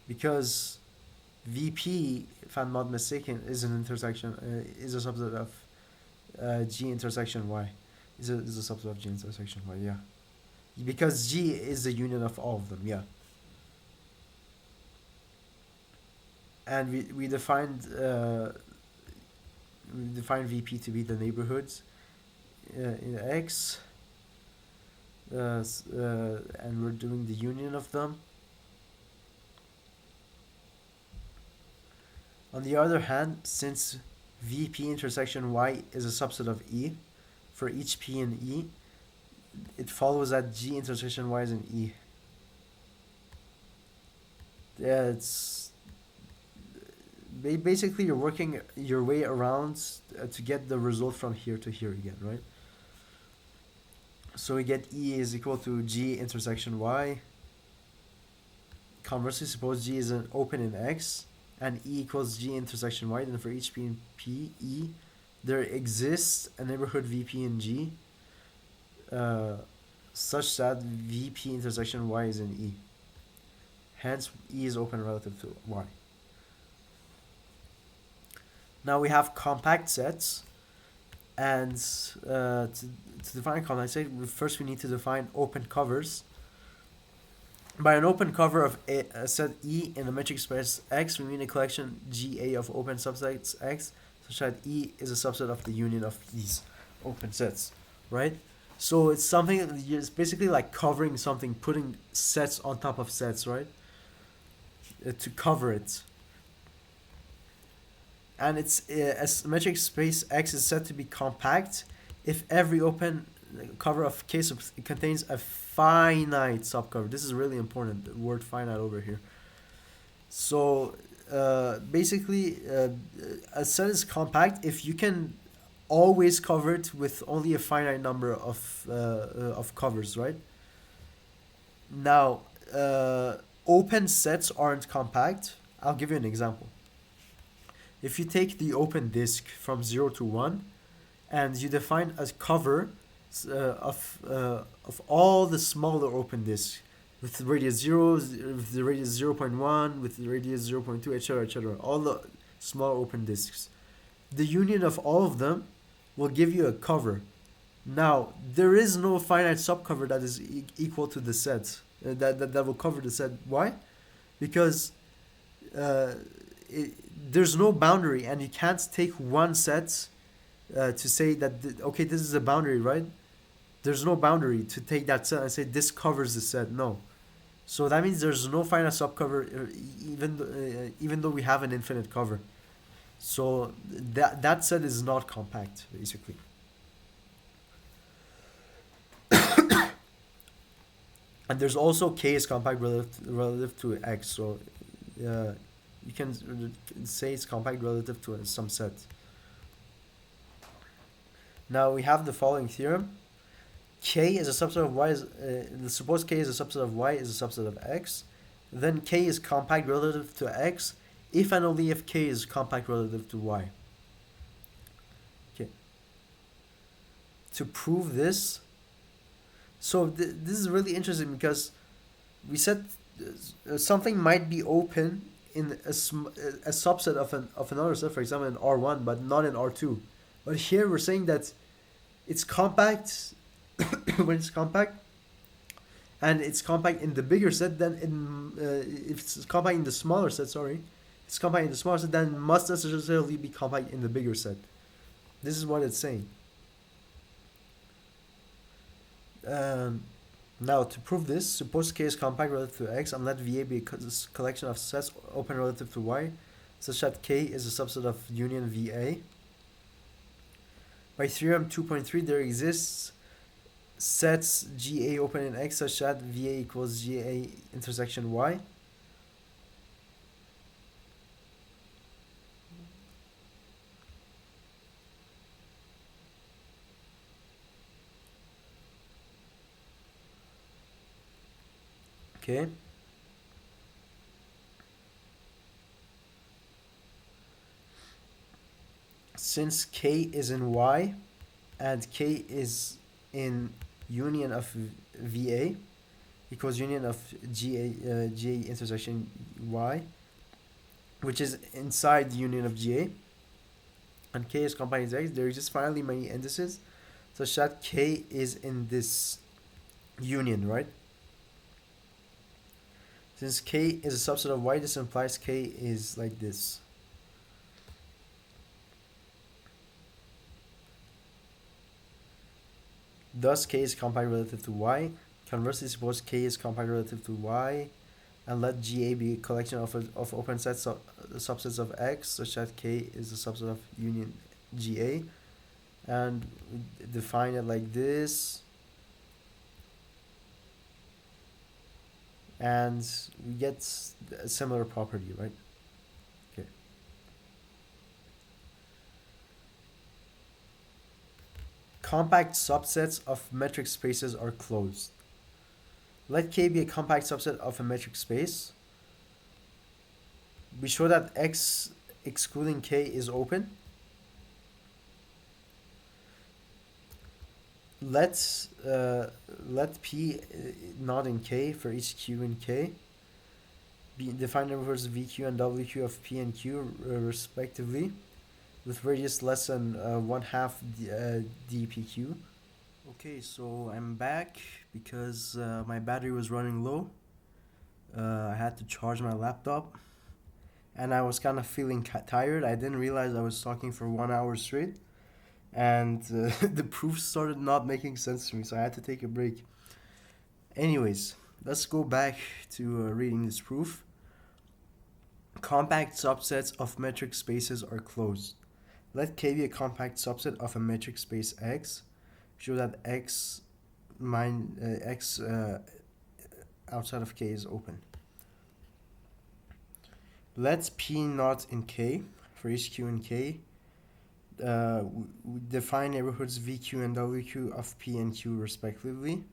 Because VP, if I'm not mistaken, is an intersection, is a subset of G intersection Y. Is a subset of G intersection Y, yeah. Because G is the union of all of them, yeah. And we defined VP to be the neighborhoods in X, and we're doing the union of them. On the other hand, since VP intersection Y is a subset of E, for each P and E, it follows that G intersection Y is in E. Yeah, it's basically you're working your way around to get the result from here to here again, right? So we get E is equal to G intersection Y. Conversely, suppose G is an open in X and E equals G intersection Y, then for each P and P, E, there exists a neighborhood VP and G such that VP intersection Y is in E. Hence, E is open relative to Y. Now we have compact sets, and to define compact set, first we need to define open covers. By an open cover of a set E in a metric space X, we mean a collection GA of open subsets X, such that E is a subset of the union of these open sets, right? So it's something, it's basically like covering something, putting sets on top of sets, right? To cover it. And it's a metric space X is said to be compact if every open cover of K contains a finite subcover. This is really important, the word finite over here. So basically a set is compact if you can always cover it with only a finite number of covers, right? Now open sets aren't compact. I'll give you an example. If you take the open disk from 0 to 1 and you define a cover of all the smaller open disks with the radius 0, with the radius 0.1, with the radius 0.2, etc., all the small open disks, the union of all of them will give you a cover. Now, there is no finite subcover that is equal to the set, that will cover the set. Why? Because there's no boundary, and you can't take one set to say that, okay, this is a boundary, right? There's no boundary to take that set and say this covers the set. No. So that means there's no finite subcover, even though we have an infinite cover. So that set is not compact, basically. And there's also K is compact relative to X. So you can say it's compact relative to some set. Now we have the following theorem. K is a subset of y. Suppose K is a subset of y is a subset of x. Then K is compact relative to x if and only if K is compact relative to y. Okay. To prove this, so this is really interesting because we said something might be open in a subset of another set, for example in R1, but not in R2. But here we're saying that it's compact when it's compact, and it's compact in the bigger set. Then if it's compact in the smaller set, sorry, it's compact in the smaller set, then it must necessarily be compact in the bigger set. This is what it's saying. Um, Now, to prove this, suppose K is compact relative to X and let VA be a collection of sets open relative to Y, such that K is a subset of union VA. By theorem 2.3, there exists sets GA open in X such that VA equals GA intersection Y. Okay. Since K is in Y and K is in union of VA equals union of GA intersection Y, which is inside the union of GA, and K is compact in X, there exists finally many indices such that K is in this union, right? Since K is a subset of Y, this implies K is like this. Thus, K is compact relative to Y. Conversely, suppose K is compact relative to Y, and let GA be a collection of open sets of subsets of X, such that K is a subset of union GA, and we define it like this. And we get a similar property, right? Okay. Compact subsets of metric spaces are closed. Let K be a compact subset of a metric space. We show that X excluding K is open. Let P not in K for each Q in K. Define neighborhoods VQ and WQ of P and Q respectively, with radius less than 1/2 dpq. Okay, so I'm back because my battery was running low. I had to charge my laptop, and I was kind of feeling tired. I didn't realize I was talking for 1 hour straight, and the proof started not making sense to me, so I had to take a break. Anyways, let's go back to reading this proof. Compact subsets of metric spaces are closed. Let K be a compact subset of a metric space X. Show that X outside of K is open. Let P not in K for each Q in K. We define neighborhoods VQ and WQ of P and Q respectively,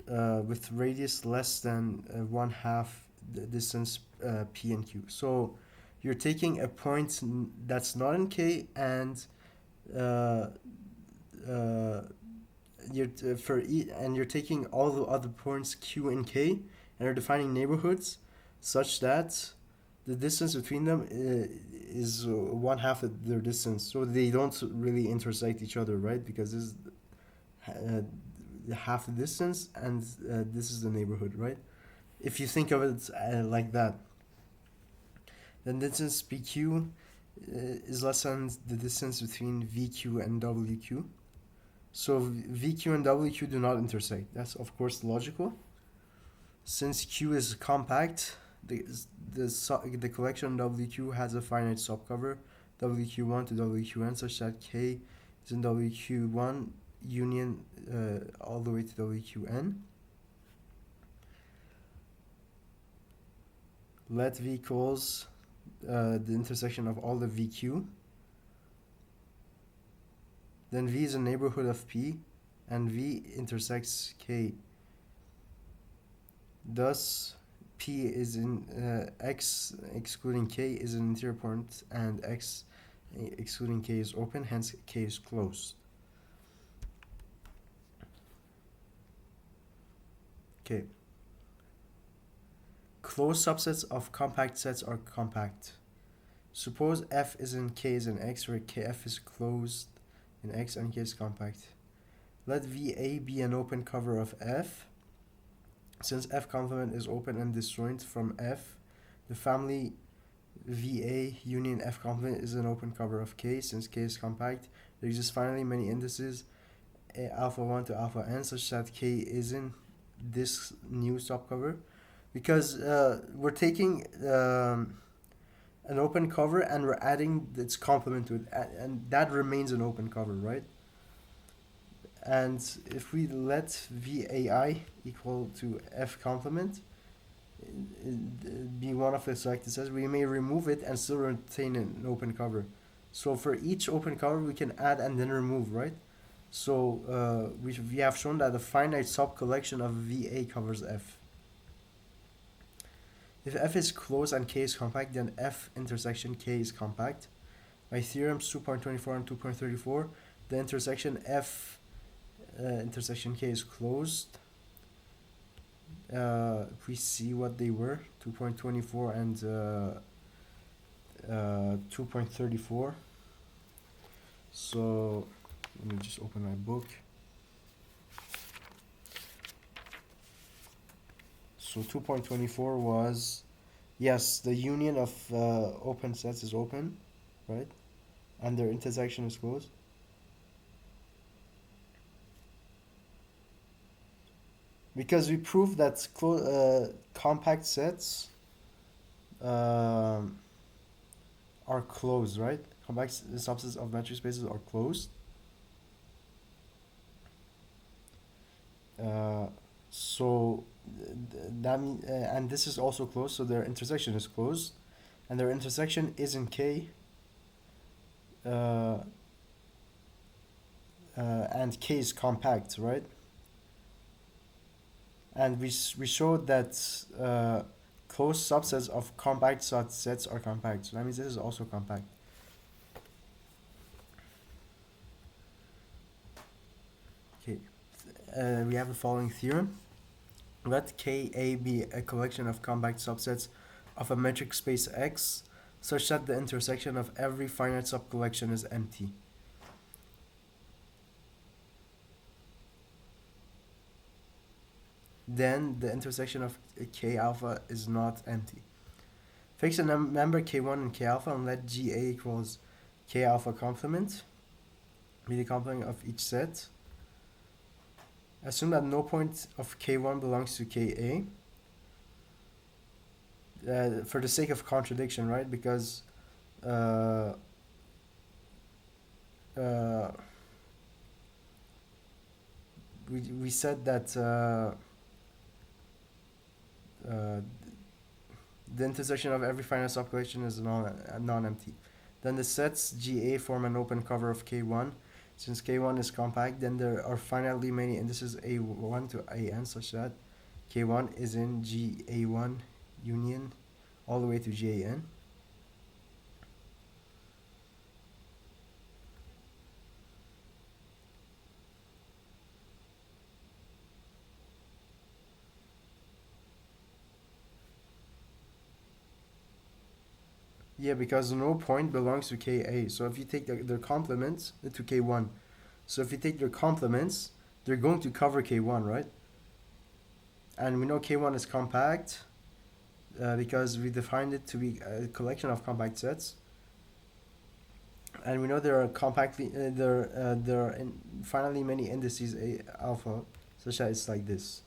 with radius less than 1/2 the distance P and Q. So you're taking a point that's not in K, and you're taking all the other points Q and K, and you're defining neighborhoods such that the distance between them is 1/2 of their distance, so they don't really intersect each other, right? Because this is half the distance, and this is the neighborhood, right? If you think of it like that, then distance PQ is less than the distance between VQ and WQ. So VQ and WQ do not intersect. That's of course logical. Since Q is compact, the collection WQ has a finite subcover WQ1 to WQN, such that K is in WQ1 union all the way to WQN. Let V equals the intersection of all the VQ. then V is a neighborhood of P, and V intersects K. Thus, P is in X excluding K is an interior point, and X excluding K is open, hence K is closed. Okay. Closed subsets of compact sets are compact. Suppose F is in K is in X, where KF is closed in X and K is compact. Let VA be an open cover of F. Since F complement is open and disjoint from F, the family VA union F complement is an open cover of K. Since K is compact, there exist finally many indices alpha 1 to alpha n such that K is in this new subcover. Because we're taking an open cover and we're adding its complement to it, and that remains an open cover, right? And if we let VAI equal to F complement be one of the selected sets, we may remove it and still retain an open cover. So for each open cover, we can add and then remove, right? So we have shown that a finite subcollection of VA covers F. If F is closed and K is compact, then F intersection K is compact. By theorems 2.24 and 2.34, the intersection F intersection K is closed. If we see what they were, 2.24 and 2.34. So let me just open my book. So 2.24 was, yes, the union of open sets is open, right? And their intersection is closed. Because we proved that compact sets are closed, right? Compact subsets of metric spaces are closed. So that and this is also closed, so their intersection is closed, and their intersection is in K, and K is compact, right? And we showed that closed subsets of compact sets are compact, so that means this is also compact. Okay, we have the following theorem. Let Ka be a collection of compact subsets of a metric space X such that the intersection of every finite subcollection is empty. Then the intersection of K alpha is not empty. Fix a member K1 and K alpha and let GA equals K alpha complement be the complement of each set. Assume that no point of K1 belongs to Ka. For the sake of contradiction, right? Because we said that the intersection of every finite subcollection is non-empty. Then the sets GA form an open cover of K1. Since K1 is compact, then there are finitely many indices A1 to AN such that K1 is in GA1 union all the way to GAN. Yeah, because no point belongs to Ka. So if you take their complements to K1, so if you take their complements, they're going to cover K1, right? And we know K1 is compact because we defined it to be a collection of compact sets. And we know there are finally many indices alpha, such that it's like this.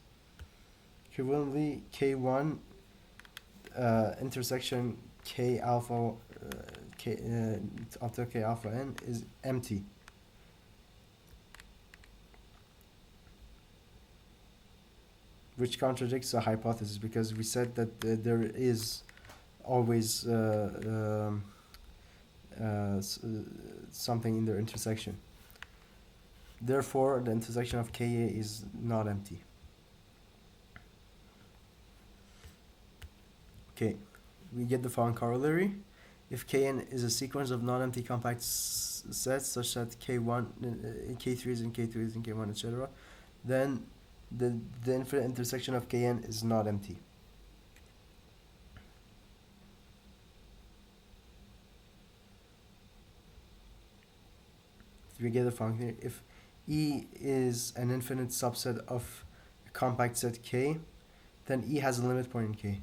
Equivalently, K1 intersection K alpha up to K alpha n is empty. Which contradicts the hypothesis because we said that there is always something in their intersection. Therefore, the intersection of Ka is not empty. Okay, we get the following corollary. If Kn is a sequence of non-empty compact sets such that K1, K3 is in K2 is in K1, etc., then the infinite intersection of Kn is not empty. We get the following here. If E is an infinite subset of a compact set K, then E has a limit point in K.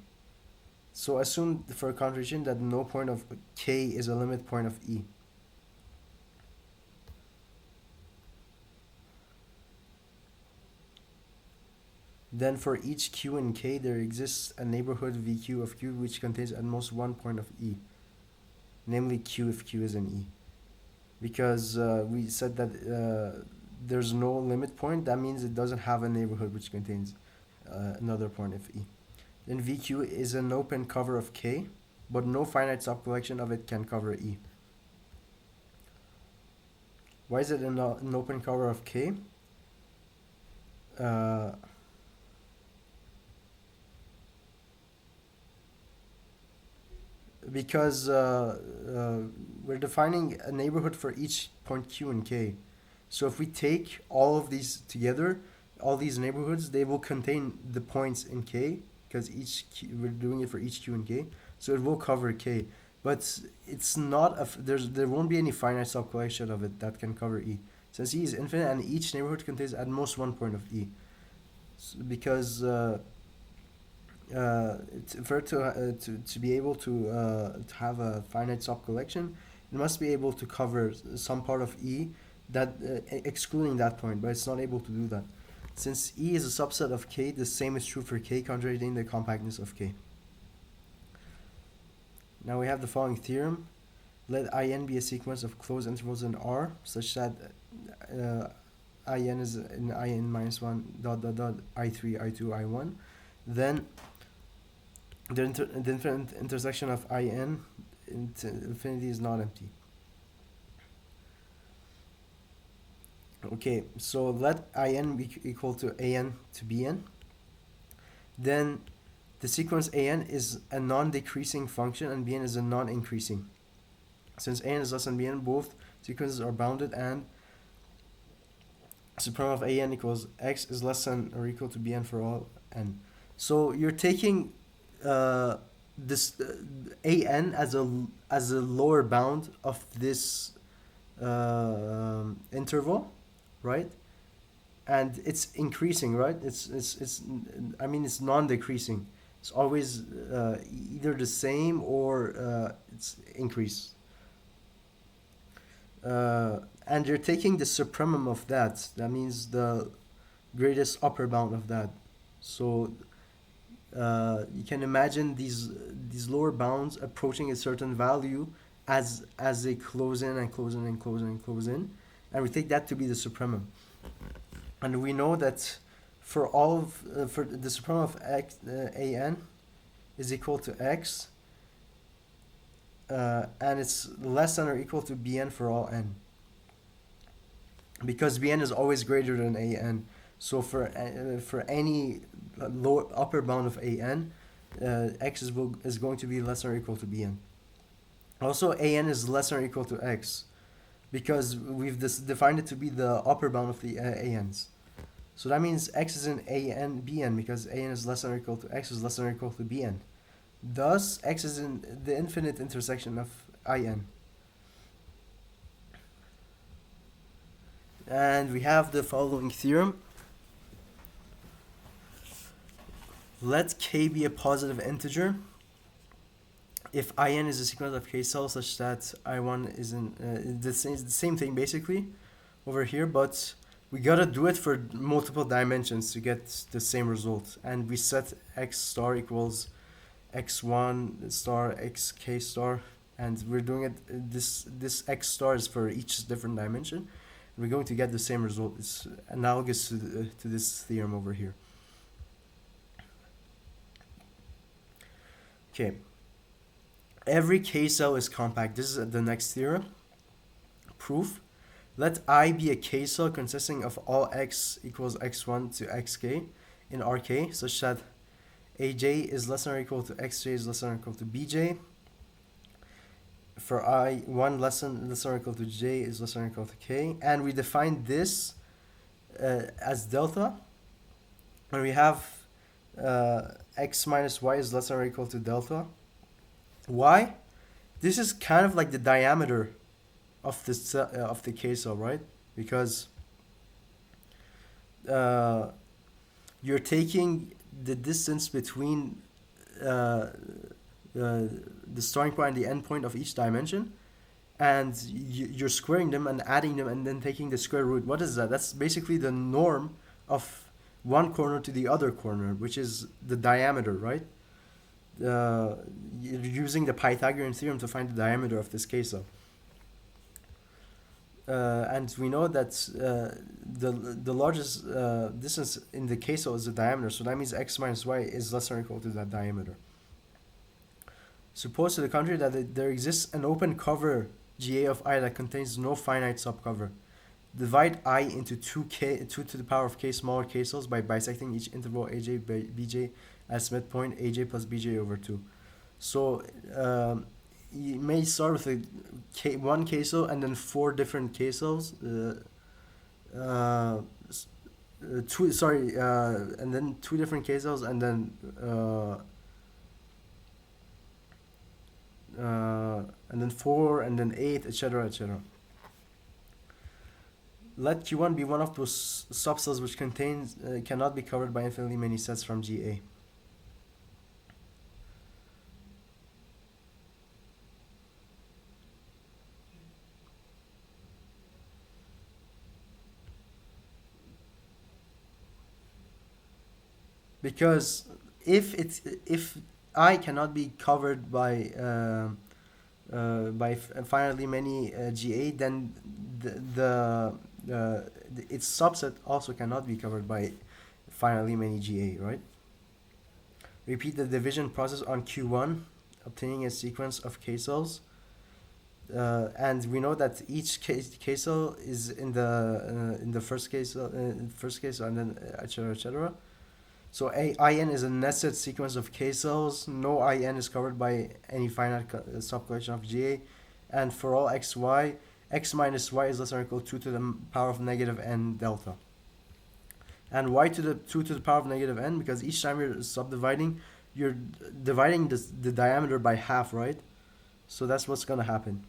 So assume for a concentration that no point of K is a limit point of E. Then for each Q in K, there exists a neighborhood VQ of Q which contains at most one point of E, namely Q if Q is an E. Because we said that there's no limit point, that means it doesn't have a neighborhood which contains another point of E. Then VQ is an open cover of K, but no finite subcollection of it can cover E. Why is it an open cover of K? Because we're defining a neighborhood for each point Q and K. So if we take all of these together, all these neighborhoods, they will contain the points in K, because we're doing it for each Q and K, so it will cover K. But it's not there won't be any finite subcollection of it that can cover E, since E is infinite and each neighborhood contains at most one point of E. Because for it to be able to have a finite subcollection, it must be able to cover some part of E that excluding that point, but it's not able to do that. Since E is a subset of K, the same is true for K concentrating the compactness of K. Now we have the following theorem. Let In be a sequence of closed intervals in R such that In is in In minus 1 dot dot dot I3, I2, I1. Then the infinite intersection of In into infinity is not empty. Okay, so let In be equal to An to Bn. Then the sequence An is a non-decreasing function and Bn is a non-increasing. Since An is less than Bn, both sequences are bounded and supremum of An equals x is less than or equal to Bn for all n. So you're taking this An as a lower bound of this interval, right? And it's increasing, right? It's I mean it's non-decreasing. It's always either the same or it's increased. And you're taking the supremum of that. That means the greatest upper bound of that. So you can imagine these lower bounds approaching a certain value as they close in and close in and close in and close in, and we take that to be the supremum. And we know that for all of for the supremum of x, An is equal to x, and it's less than or equal to Bn for all n. Because Bn is always greater than An, so for any lower upper bound of An, x is going to be less than or equal to Bn. Also, An is less than or equal to x, because we've defined it to be the upper bound of the Ans. So that means x is in An Bn, because An is less than or equal to x is less than or equal to Bn. Thus, x is in the infinite intersection of In. And we have the following theorem. Let k be a positive integer if In is a sequence of k cells such that I1 is in the same thing basically over here, but we gotta do it for multiple dimensions to get the same result. And we set x star equals x1 star xk star, and we're doing it this x star is for each different dimension. We're going to get the same result. It's analogous to this theorem over here. Okay. Every K cell is compact. This is the next theorem. Proof. Let I be a k-cell consisting of all x equals x1 to xk in Rk, such that aj is less than or equal to xj is less than or equal to bj. For I1 less than or equal to j is less than or equal to k. And we define this as delta. And we have x minus y is less than or equal to delta. Why? This is kind of like the diameter of the k-cell, right? Because you're taking the distance between the starting point and the end point of each dimension, and you're squaring them and adding them and then taking the square root. What is that? That's basically the norm of one corner to the other corner, which is the diameter, right? You're using the Pythagorean theorem to find the diameter of this k-cell. And we know that the largest distance in the k-cell is the diameter, so that means x minus y is less than or equal to that diameter. Suppose to the contrary that there exists an open cover GA of I that contains no finite subcover. Divide I into 2 to the power of k smaller k-cells by bisecting each interval aj by bj as midpoint aj plus bj over 2. So you may start with one k-cell and then 4 different k-cells. And then 2 different k-cells and then 4 and then 8, etc., etc. Let Q1 be one of those subcells which contains cannot be covered by infinitely many sets from GA. Because if I cannot be covered by finitely many GA, then its subset also cannot be covered by finitely many GA, right? Repeat the division process on Q1, obtaining a sequence of k-cells. And we know that each k-cell is in the first k-cell, and then etc., etc. So IN is a nested sequence of k-cells. No IN is covered by any finite subcollection of GA. And for all xy, x minus y is less than or equal to 2 to the power of negative n delta. And y to the 2 to the power of negative n, because each time you're subdividing, you're dividing the diameter by half, right? So that's what's going to happen.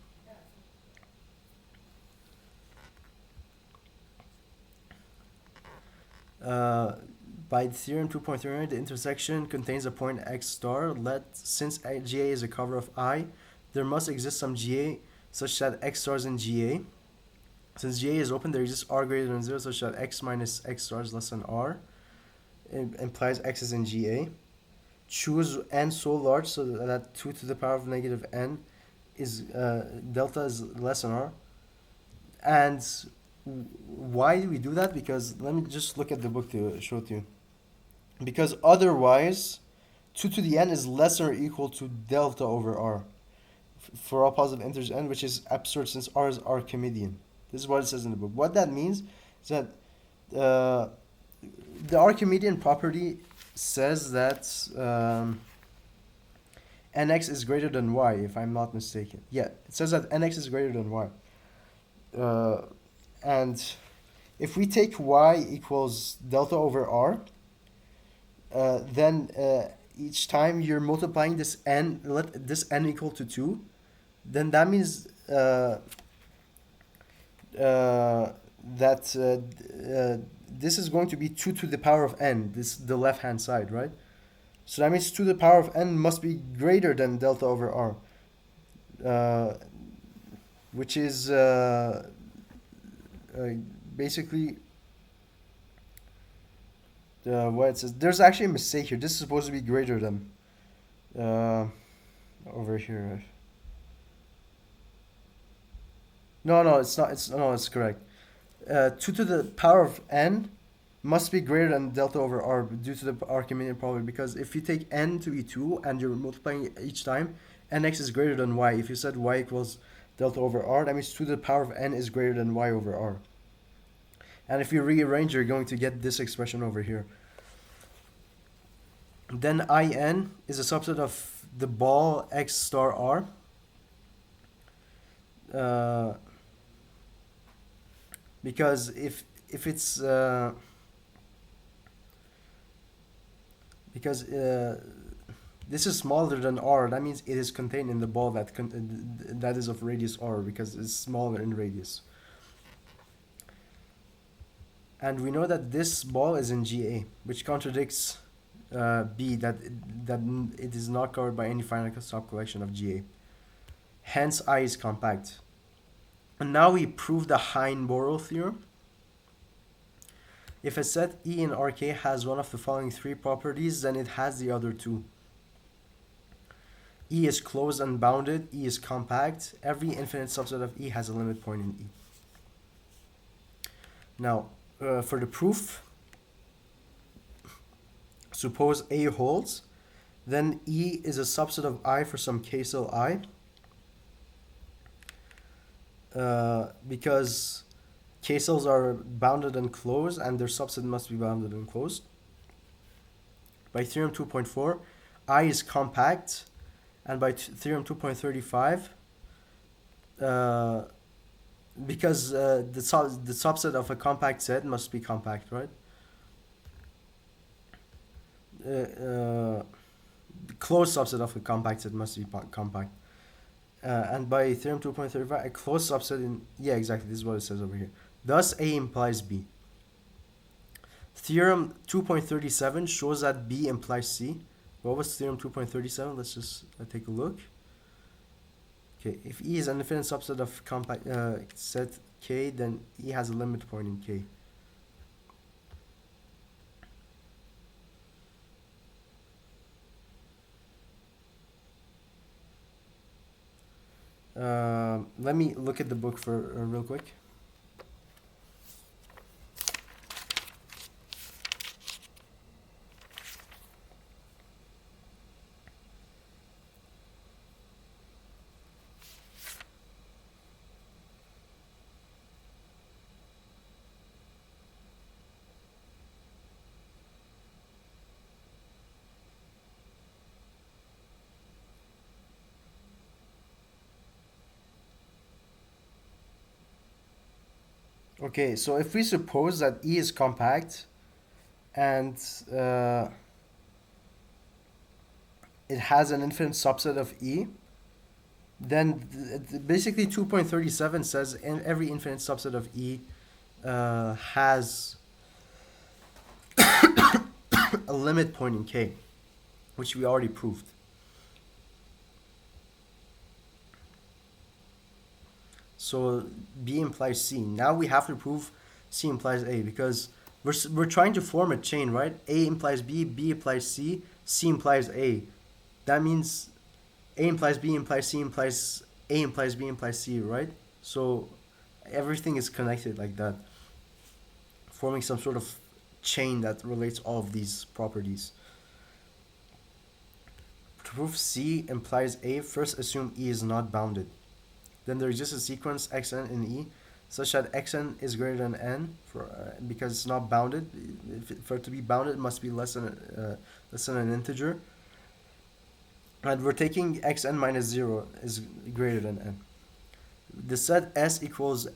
By theorem 2.3, the intersection contains a point x star. Since GA is a cover of I, there must exist some GA such that x star is in GA. Since GA is open, there exists R greater than 0 such that x minus x star is less than R. It implies x is in GA. Choose n so large so that 2 to the power of negative n is delta is less than R. And why do we do that? Because let me just look at the book to show it to you. Because otherwise 2 to the n is less than or equal to delta over R for all positive integers n, which is absurd since R is Archimedean. This is what it says in the book. What that means is that the Archimedean property says that nx is greater than y, if I'm not mistaken. Yeah, it says that nx is greater than y. And if we take y equals delta over r, then each time you're multiplying this n, let this n equal to 2, then that means this is going to be 2 to the power of n, this the left hand side, right? So that means 2 to the power of n must be greater than delta over r, which is basically what it says. There's actually a mistake here. This is supposed to be greater than over here. No, it's not. It's correct. 2 to the power of n must be greater than delta over r due to the Archimedean property, because if you take n to be 2 and you're multiplying each time, nx is greater than y. If you said y equals delta over r. That means 2 to the power of n is greater than y over r. And if you rearrange, you're going to get this expression over here. Then in is a subset of the ball x star r. Because if it's because this is smaller than r, that means it is contained in the ball that is of radius r, because it's smaller in radius. And we know that this ball is in GA, which contradicts B, that it is not covered by any finite stop collection of GA. Hence, I is compact. And now we prove the Hein-Borel theorem. If a set E in Rk has one of the following three properties, then it has the other two. E is closed and bounded, E is compact. Every infinite subset of E has a limit point in E. Now, for the proof, suppose A holds, then E is a subset of I for some k cell I. Because k cells are bounded and closed, and their subset must be bounded and closed. By theorem 2.4, I is compact, and by theorem 2.35, because the subset of a compact set must be compact, right? The closed subset of a compact set must be compact. And by theorem 2.35, a closed subset in... Yeah, exactly, this is what it says over here. Thus, A implies B. Theorem 2.37 shows that B implies C. What was theorem 2.37? Let's just take a look. Okay, if E is an infinite subset of compact set K, then E has a limit point in K. Let me look at the book for real quick. Okay, so if we suppose that E is compact and it has an infinite subset of E, then basically 2.37 says every infinite subset of E has a limit point in K, which we already proved. So B implies C. Now we have to prove C implies A, because we're trying to form a chain, right? A implies B, B implies C, C implies A. That means A implies B implies C implies A implies B implies C, right? So everything is connected like that, forming some sort of chain that relates all of these properties. To prove C implies A, first assume E is not bounded. Then there exists a sequence xn in E such that xn is greater than n because it's not bounded. For it to be bounded, it must be less than an integer. And we're taking xn minus 0 is greater than n. The set S equals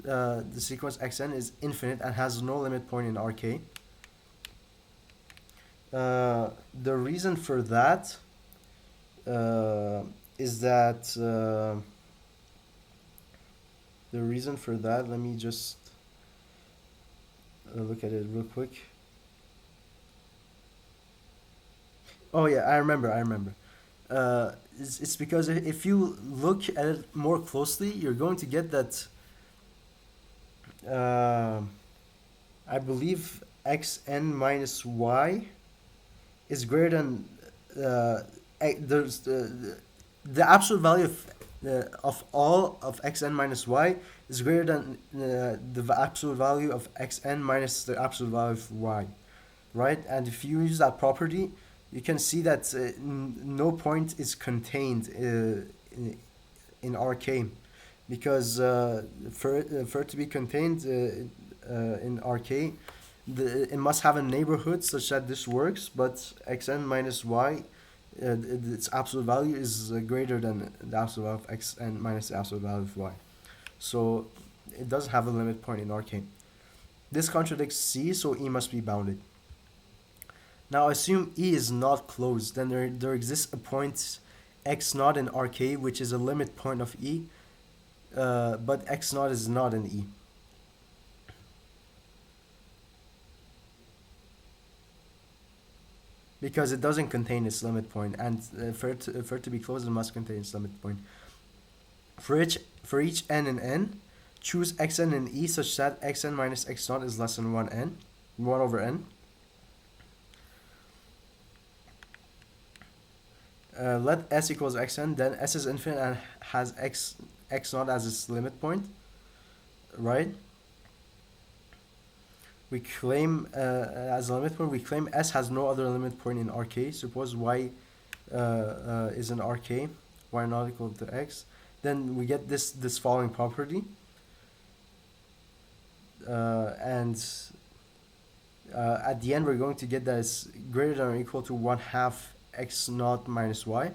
the sequence xn is infinite and has no limit point in Rk. The reason for that is that the reason for that, let me just look at it real quick. Oh yeah, I remember. It's because if you look at it more closely, you're going to get that I believe xn minus y is greater than there's the absolute value of all of xn minus y is greater than the absolute value of xn minus the absolute value of y, right? And if you use that property, you can see that no point is contained in Rk. because for it to be contained in RK, it must have a neighborhood such that this works, but xn minus y, its absolute value is greater than the absolute value of xn minus the absolute value of y. So it does have a limit point in RK. This contradicts C, so E must be bounded. Now assume E is not closed, then there exists a point x naught in RK, which is a limit point of E, but x naught is not in E. Because it doesn't contain its limit point, and for it to be closed, it must contain its limit point. For each n in n, choose xn in E such that xn minus x naught is less than 1 over n. Let s equals xn, then s is infinite and has x naught as its limit point, right? We claim as a limit point, we claim s has no other limit point in RK. Suppose y is in RK, y not equal to x. Then we get this following property, and at the end we're going to get that it's greater than or equal to 1/2 x naught minus y.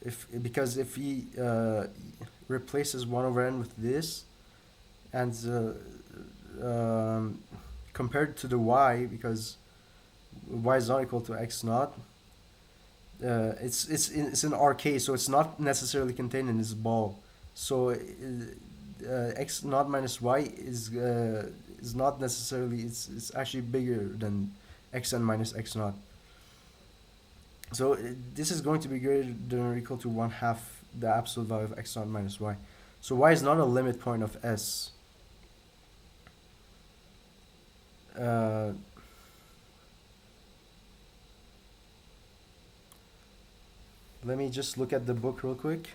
If he replaces 1 over n with this, and compared to the y, because y is not equal to x naught, it's in RK, so it's not necessarily contained in this ball. So x naught minus y is not necessarily, it's actually bigger than xn minus x naught. So this is going to be greater than or equal to 1/2 the absolute value of x naught minus y. So y is not a limit point of S. Let me just look at the book real quick.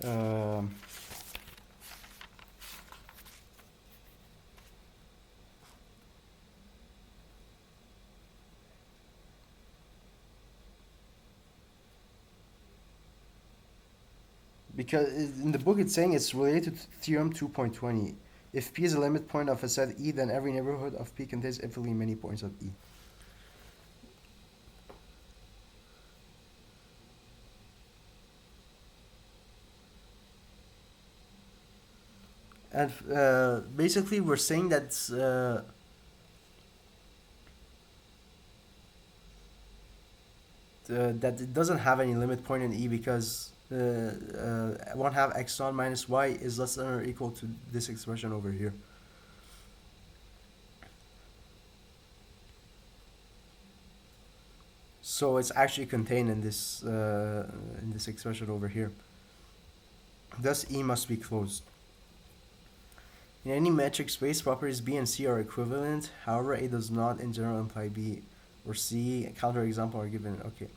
Um, because in the book it's saying it's related to theorem 2.20. If P is a limit point of a set E, then every neighborhood of P contains infinitely many points of E. And basically we're saying that that it doesn't have any limit point in E, because 1/2 x naught minus y is less than or equal to this expression over here. So it's actually contained in this expression over here. Thus E must be closed. In any metric space, properties B and C are equivalent. However, A does not in general imply B or C. A counterexample are given. Okay.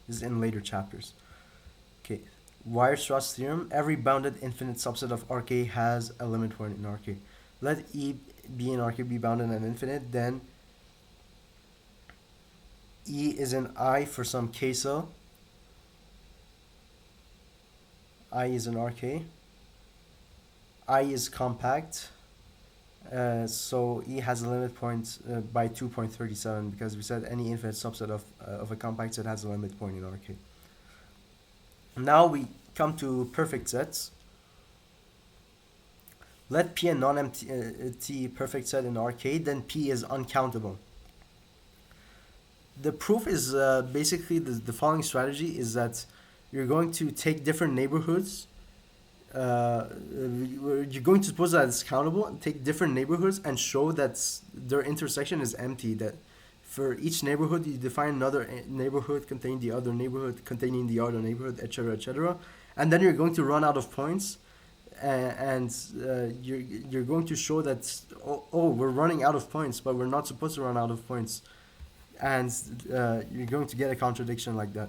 This is in later chapters. Okay. Weierstrass theorem. Every bounded infinite subset of RK has a limit point in RK. Let E be in RK be bounded and infinite, then E is in I for some K cell. I is in RK. I is compact, so E has a limit point by 2.37, because we said any infinite subset of a compact set has a limit point in RK. Now we come to perfect sets. Let P a non-empty perfect set in RK, then P is uncountable. The proof is basically the following strategy is that you're going to take different neighborhoods. You're going to suppose that it's countable and take different neighborhoods and show that their intersection is empty. That for each neighborhood you define another neighborhood containing the other neighborhood containing the other neighborhood, etc., etc. And then you're going to run out of points, and you're going to show that we're running out of points, but we're not supposed to run out of points, and you're going to get a contradiction like that.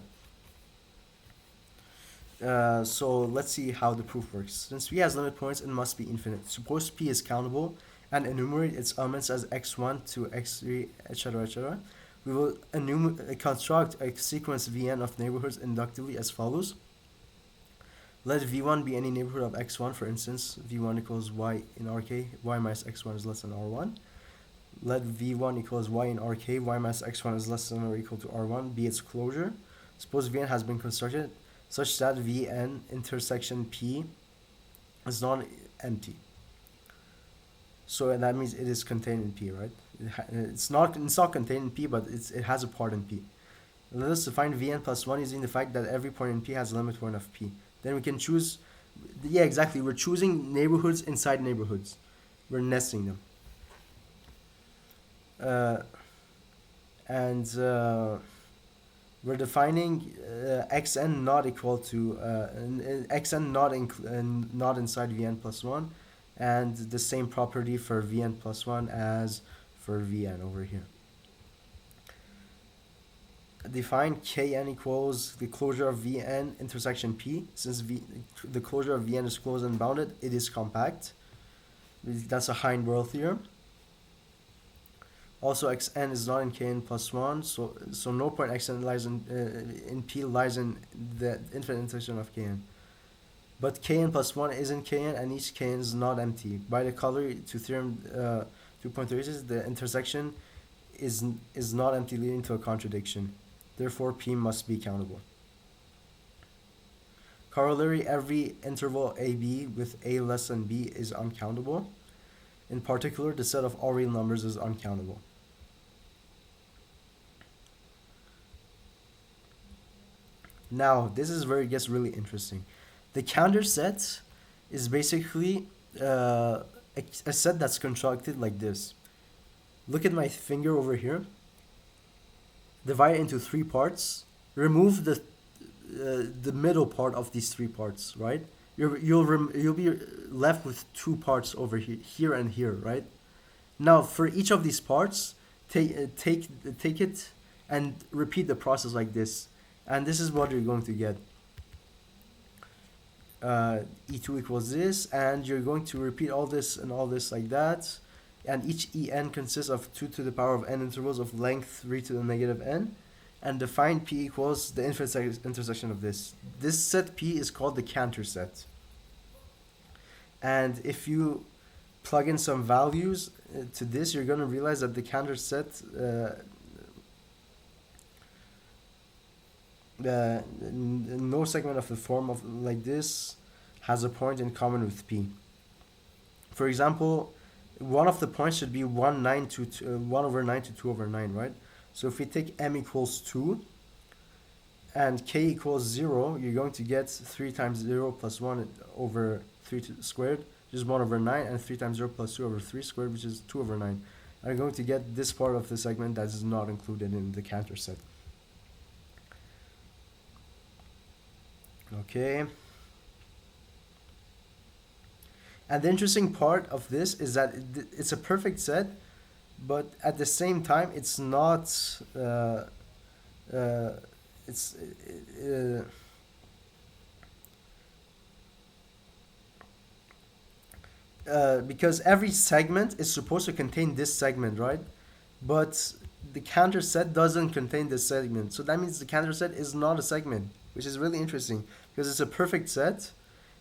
So let's see how the proof works. Since P has limit points, it must be infinite. Suppose P is countable and enumerate its elements as x1 to x3, etc., etc. We will construct a sequence Vn of neighborhoods inductively as follows. Let V1 be any neighborhood of x1, for instance, V1 equals y in Rk, y minus x1 is less than R1. Let V1 equals y in Rk, y minus x1 is less than or equal to R1 be its closure. Suppose Vn has been constructed such that Vn intersection P is non-empty. So that means it is contained in P, right? It's not contained in P, but it has a part in P. Let us define Vn plus 1 using the fact that every point in P has a limit point of P. Then we can choose, yeah, exactly, we're choosing neighborhoods inside neighborhoods. We're nesting them. We're defining xn not equal to xn not inside Vn plus 1, and the same property for Vn plus 1 as for Vn over here. Define Kn equals the closure of Vn intersection P. Since the closure of Vn is closed and bounded, it is compact. That's a Hein-Borel theorem. Also, xn is not in Kn plus 1, so no point xn lies in P lies in the infinite intersection of Kn. But Kn plus 1 is in Kn, and each Kn is not empty. By the corollary to theorem 2.36, the intersection is not empty, leading to a contradiction. Therefore, P must be countable. Corollary, every interval AB with A less than B is uncountable. In particular, the set of all real numbers is uncountable. Now, this is where it gets really interesting. The counter set is basically a set that's constructed like this. Look at my finger over here. Divide it into 3 parts. Remove the middle part of these 3 parts, right? You'll be left with 2 parts over here and here, right? Now, for each of these parts, take it and repeat the process like this, and this is what you're going to get. E2 equals this, and you're going to repeat all this and all this like that, and each En consists of 2 to the power of n intervals of length 3 to the negative n, and define P equals the infinite intersection of this. This set P is called the Cantor set. And if you plug in some values to this, you're going to realize that the Cantor set no segment of the form of like this has a point in common with P. For example, one of the points should be 1 over 9 to 2 over 9, right? So if we take m equals 2 and k equals 0, you're going to get 3 times 0 plus 1 over 3 squared, which is 1 over 9, and 3 times 0 plus 2 over 3 squared, which is 2 over 9. And you're going to get this part of the segment that is not included in the Cantor set. Okay. And the interesting part of this is that it's a perfect set, but at the same time, it's not. Because every segment is supposed to contain this segment, right? But the Cantor set doesn't contain this segment, so that means the Cantor set is not a segment, which is really interesting because it's a perfect set,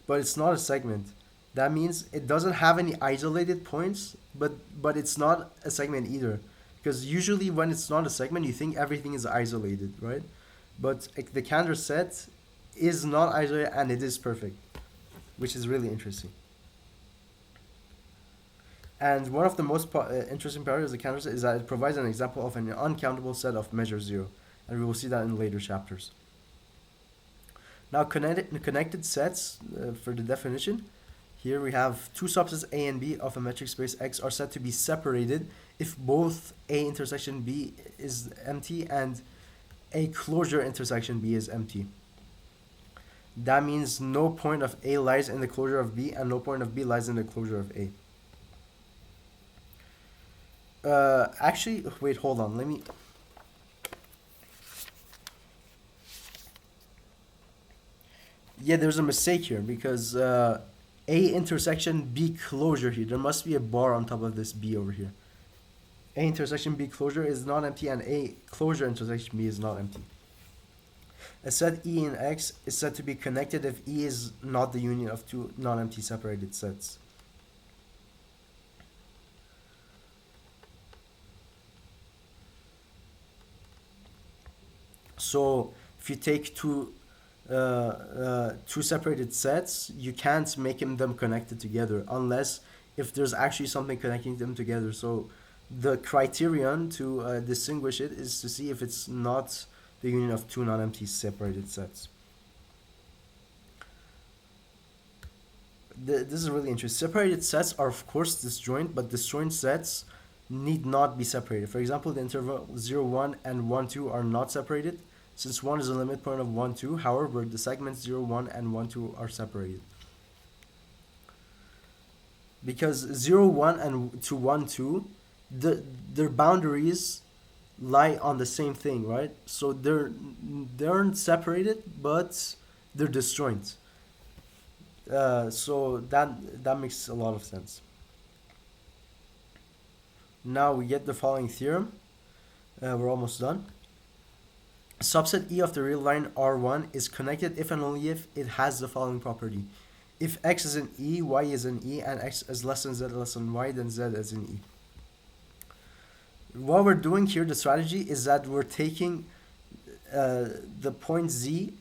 but it's not a segment. That means it doesn't have any isolated points, but it's not a segment either. Because usually when it's not a segment, you think everything is isolated, right? But the Cantor set is not isolated and it is perfect, which is really interesting. And one of the most interesting properties of the Cantor set is that it provides an example of an uncountable set of measure 0. And we will see that in later chapters. Now, connected sets, for the definition. Here we have 2 subsets A and B of a metric space X are said to be separated if both A intersection B is empty and A closure intersection B is empty. that means no point of A lies in the closure of B and no point of B lies in the closure of A. Actually, wait, hold on. Let me. Yeah, there's a mistake here because A intersection B closure here. There must be a bar on top of this B over here. A intersection B closure is not empty and A closure intersection B is not empty. A set E in X is said to be connected if E is not the union of two non-empty separated sets. So if you take two separated sets, you can't make them connected together unless if there's actually something connecting them together. So the criterion to distinguish it is to see if it's not the union of two non-empty separated sets. This is really interesting. Separated sets are of course disjoint, but disjoint sets need not be separated. For example, the interval 0, 1 and 1, 2 are not separated since 1 is a limit point of 1, 2. However, the segments 0, 1 and 1, 2 are separated. Because 0, 1 and to 1, 2, their boundaries lie on the same thing, right? So they aren't separated, but they're disjoint. So that makes a lot of sense. Now we get the following theorem. We're almost done. Subset E of the real line R1 is connected if and only if it has the following property. If X is in E, Y is in E, and X is less than Z less than Y, then Z is in E. What we're doing here, the strategy, is that we're taking the point Z,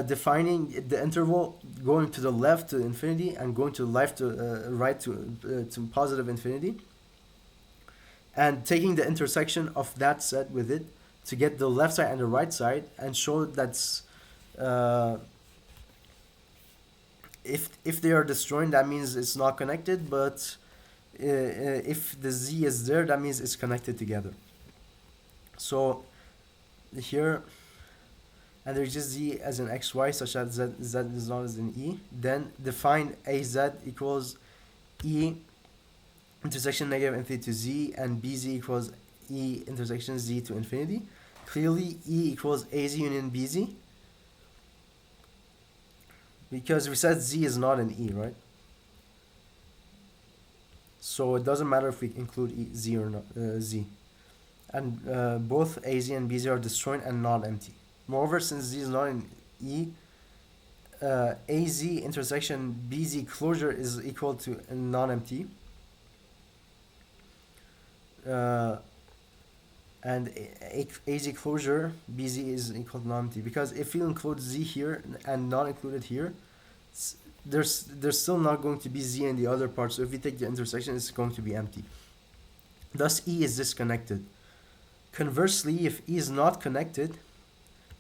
defining the interval going to the left to infinity and going to the left to right to positive infinity, and taking the intersection of that set with it to get the left side and the right side and show that's if they are disjoint, that means it's not connected, but if the Z is there, that means it's connected together. So here, and there's just Z as an XY such that Z is not as in E, then define AZ equals E intersection negative infinity to Z and BZ equals E intersection Z to infinity. Clearly E equals AZ union BZ because we said Z is not an E, right? So it doesn't matter if we include Z or not, Z. And both AZ and BZ are disjoint and not empty. Moreover, since Z is not in E, AZ intersection BZ closure is equal to non-empty. And AZ closure BZ is equal to non-empty, because if you include Z here and not include it here, there's still not going to be Z in the other part. So if you take the intersection, it's going to be empty. Thus E is disconnected. Conversely, if E is not connected,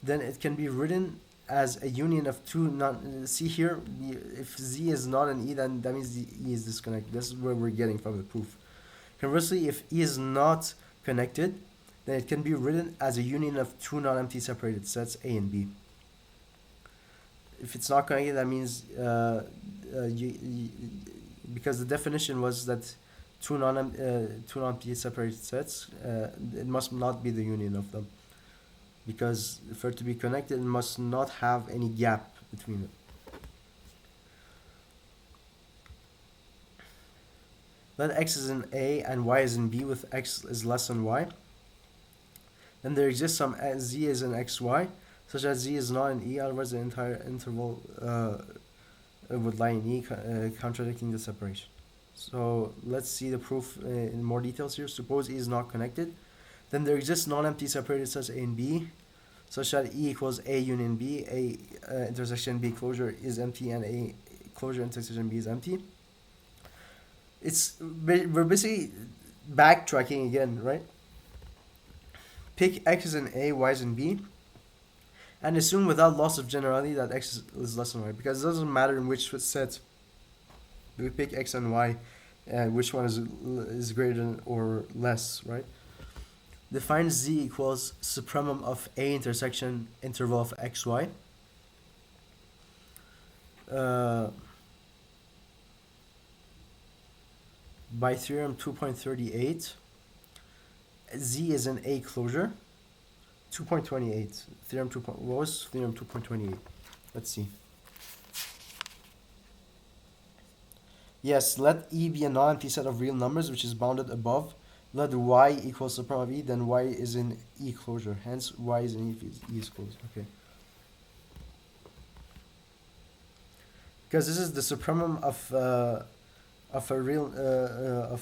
then it can be written as a union of two non. See here, if Z is not an E, then that means the E is disconnected. This is where we're getting from the proof. Conversely, if E is not connected, then it can be written as a union of two non-empty separated sets A and B. If it's not connected, that means because the definition was that two non-empty separated sets, it must not be the union of them, because for it to be connected, it must not have any gap between them. Let X is in A and Y is in B with X is less than Y. Then there exists some Z is in XY, such that Z is not in E, otherwise the entire interval would lie in E, contradicting the separation. So let's see the proof in more details here. Suppose E is not connected. Then there exists non-empty separated sets A and B, such that E equals A union B, A intersection B closure is empty, and A closure intersection B is empty. We're basically backtracking again, right? Pick X is in A, Y is in B, and assume without loss of generality that X is less than Y, because it doesn't matter in which set we pick X and Y, which one is greater than or less, right? Define Z equals supremum of A intersection interval of XY. uh, by theorem 2.38, Z is an A closure. 2.28, theorem 2. What was theorem 2.28? Let's see. Yes, let E be a non-empty set of real numbers which is bounded above. Let Y equals supremum of E, then Y is in E closure. Hence, Y is in E is closed. Okay. Because this is the supremum of a real uh,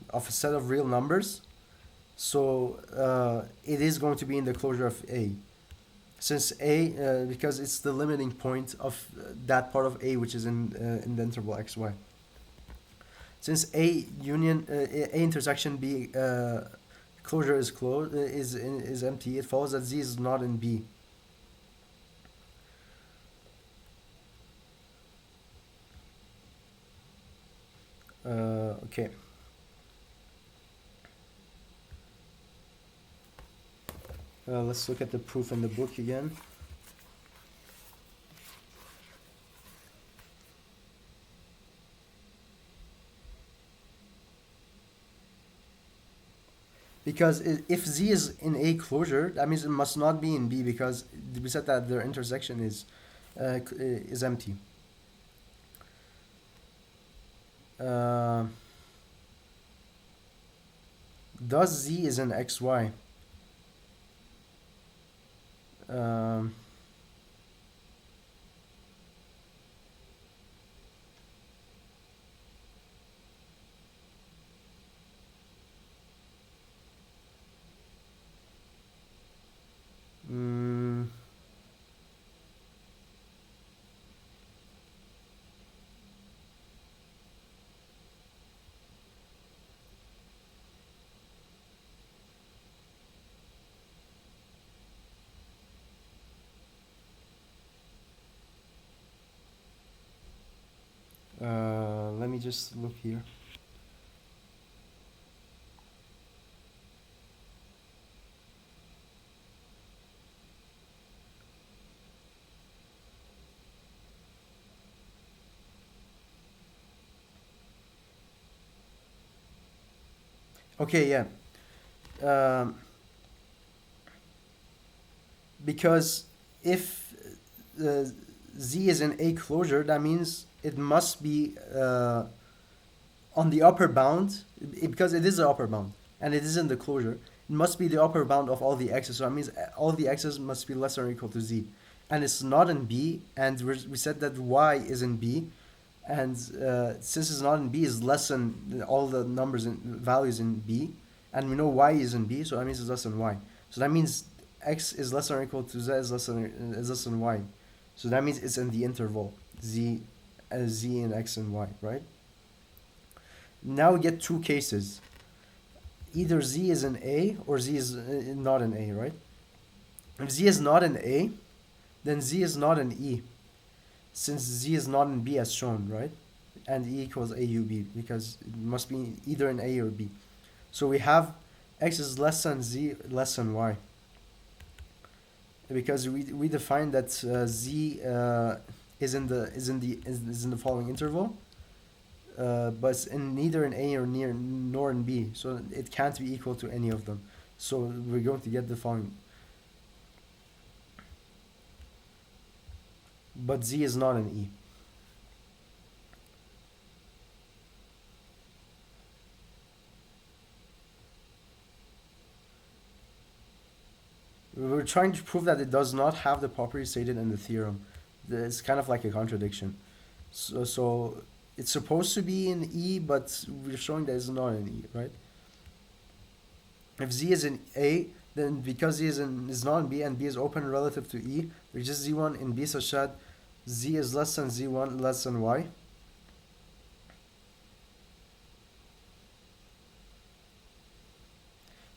of a set of real numbers, so it is going to be in the closure of A. Since A, because it's the limiting point of that part of A which is in the interval x y. Since A intersection B closure is closed is empty, it follows that Z is not in B. Okay. Let's look at the proof in the book again. Because if Z is in A closure, that means it must not be in B, because we said that their intersection is empty. Does Z is in XY? Um, mm, let me just look here. Okay, yeah. Um, because if Z is in A closure, that means it must be on the upper bound, because it is the upper bound and it is in the closure. It must be the upper bound of all the x's. So that means all the x's must be less or equal to Z, and it's not in B. And we said that Y is in B, and since it's not in B, is less than all the numbers and values in B, and we know Y is in B, so that means it's less than Y. So that means X is less or equal to Z is less than Y. So that means it's in the interval Z, Z and X and Y, right? Now we get two cases. Either Z is in A or Z is not in A, right? If Z is not in A, then Z is not in E, since Z is not in B as shown, right? And E equals AUB, because it must be either in A or B. So we have X is less than Z less than Y, because we define that Z is in the following interval, but it's neither in A or nor in B, so it can't be equal to any of them. So we're going to get the following. But Z is not in E. We're trying to prove that it does not have the property stated in the theorem. It's kind of like a contradiction. So it's supposed to be in E, but we're showing that it's not in E, right? If Z is in A, then because Z is not in B and B is open relative to E, there's just Z1 in B such that Z is less than Z1 less than Y.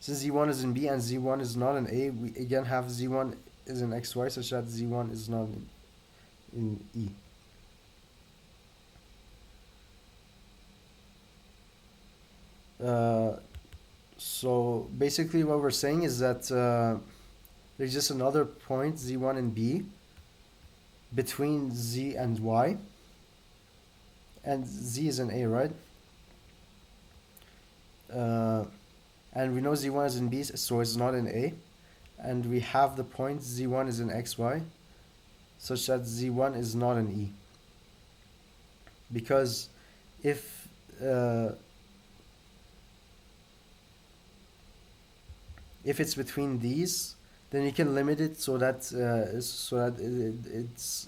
Since Z1 is in B and Z1 is not in A, we again have Z1 is in XY such that Z1 is not in E. So basically what we're saying is that there's just another point z1 and b between z and y, and z is an a, right? Uh, and we know z1 is in b, so it's not in a. And we have the point z1 is in xy, such that z1 is not an e. Because if it's between these, then you can limit it so that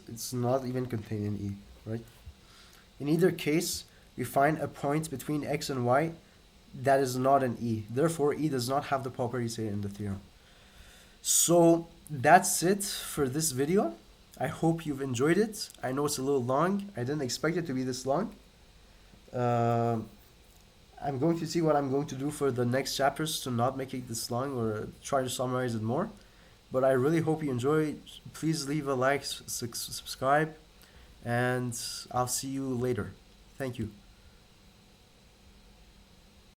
it's not even contained in E, right? In either case, we find a point between x and y that is not an E. Therefore, E does not have the property stated in the theorem. So that's it for this video. I hope you've enjoyed it. I know it's a little long. I didn't expect it to be this long. I'm going to see what I'm going to do for the next chapters to not make it this long, or try to summarize it more. But I really hope you enjoy. Please leave a like, subscribe, and I'll see you later. Thank you.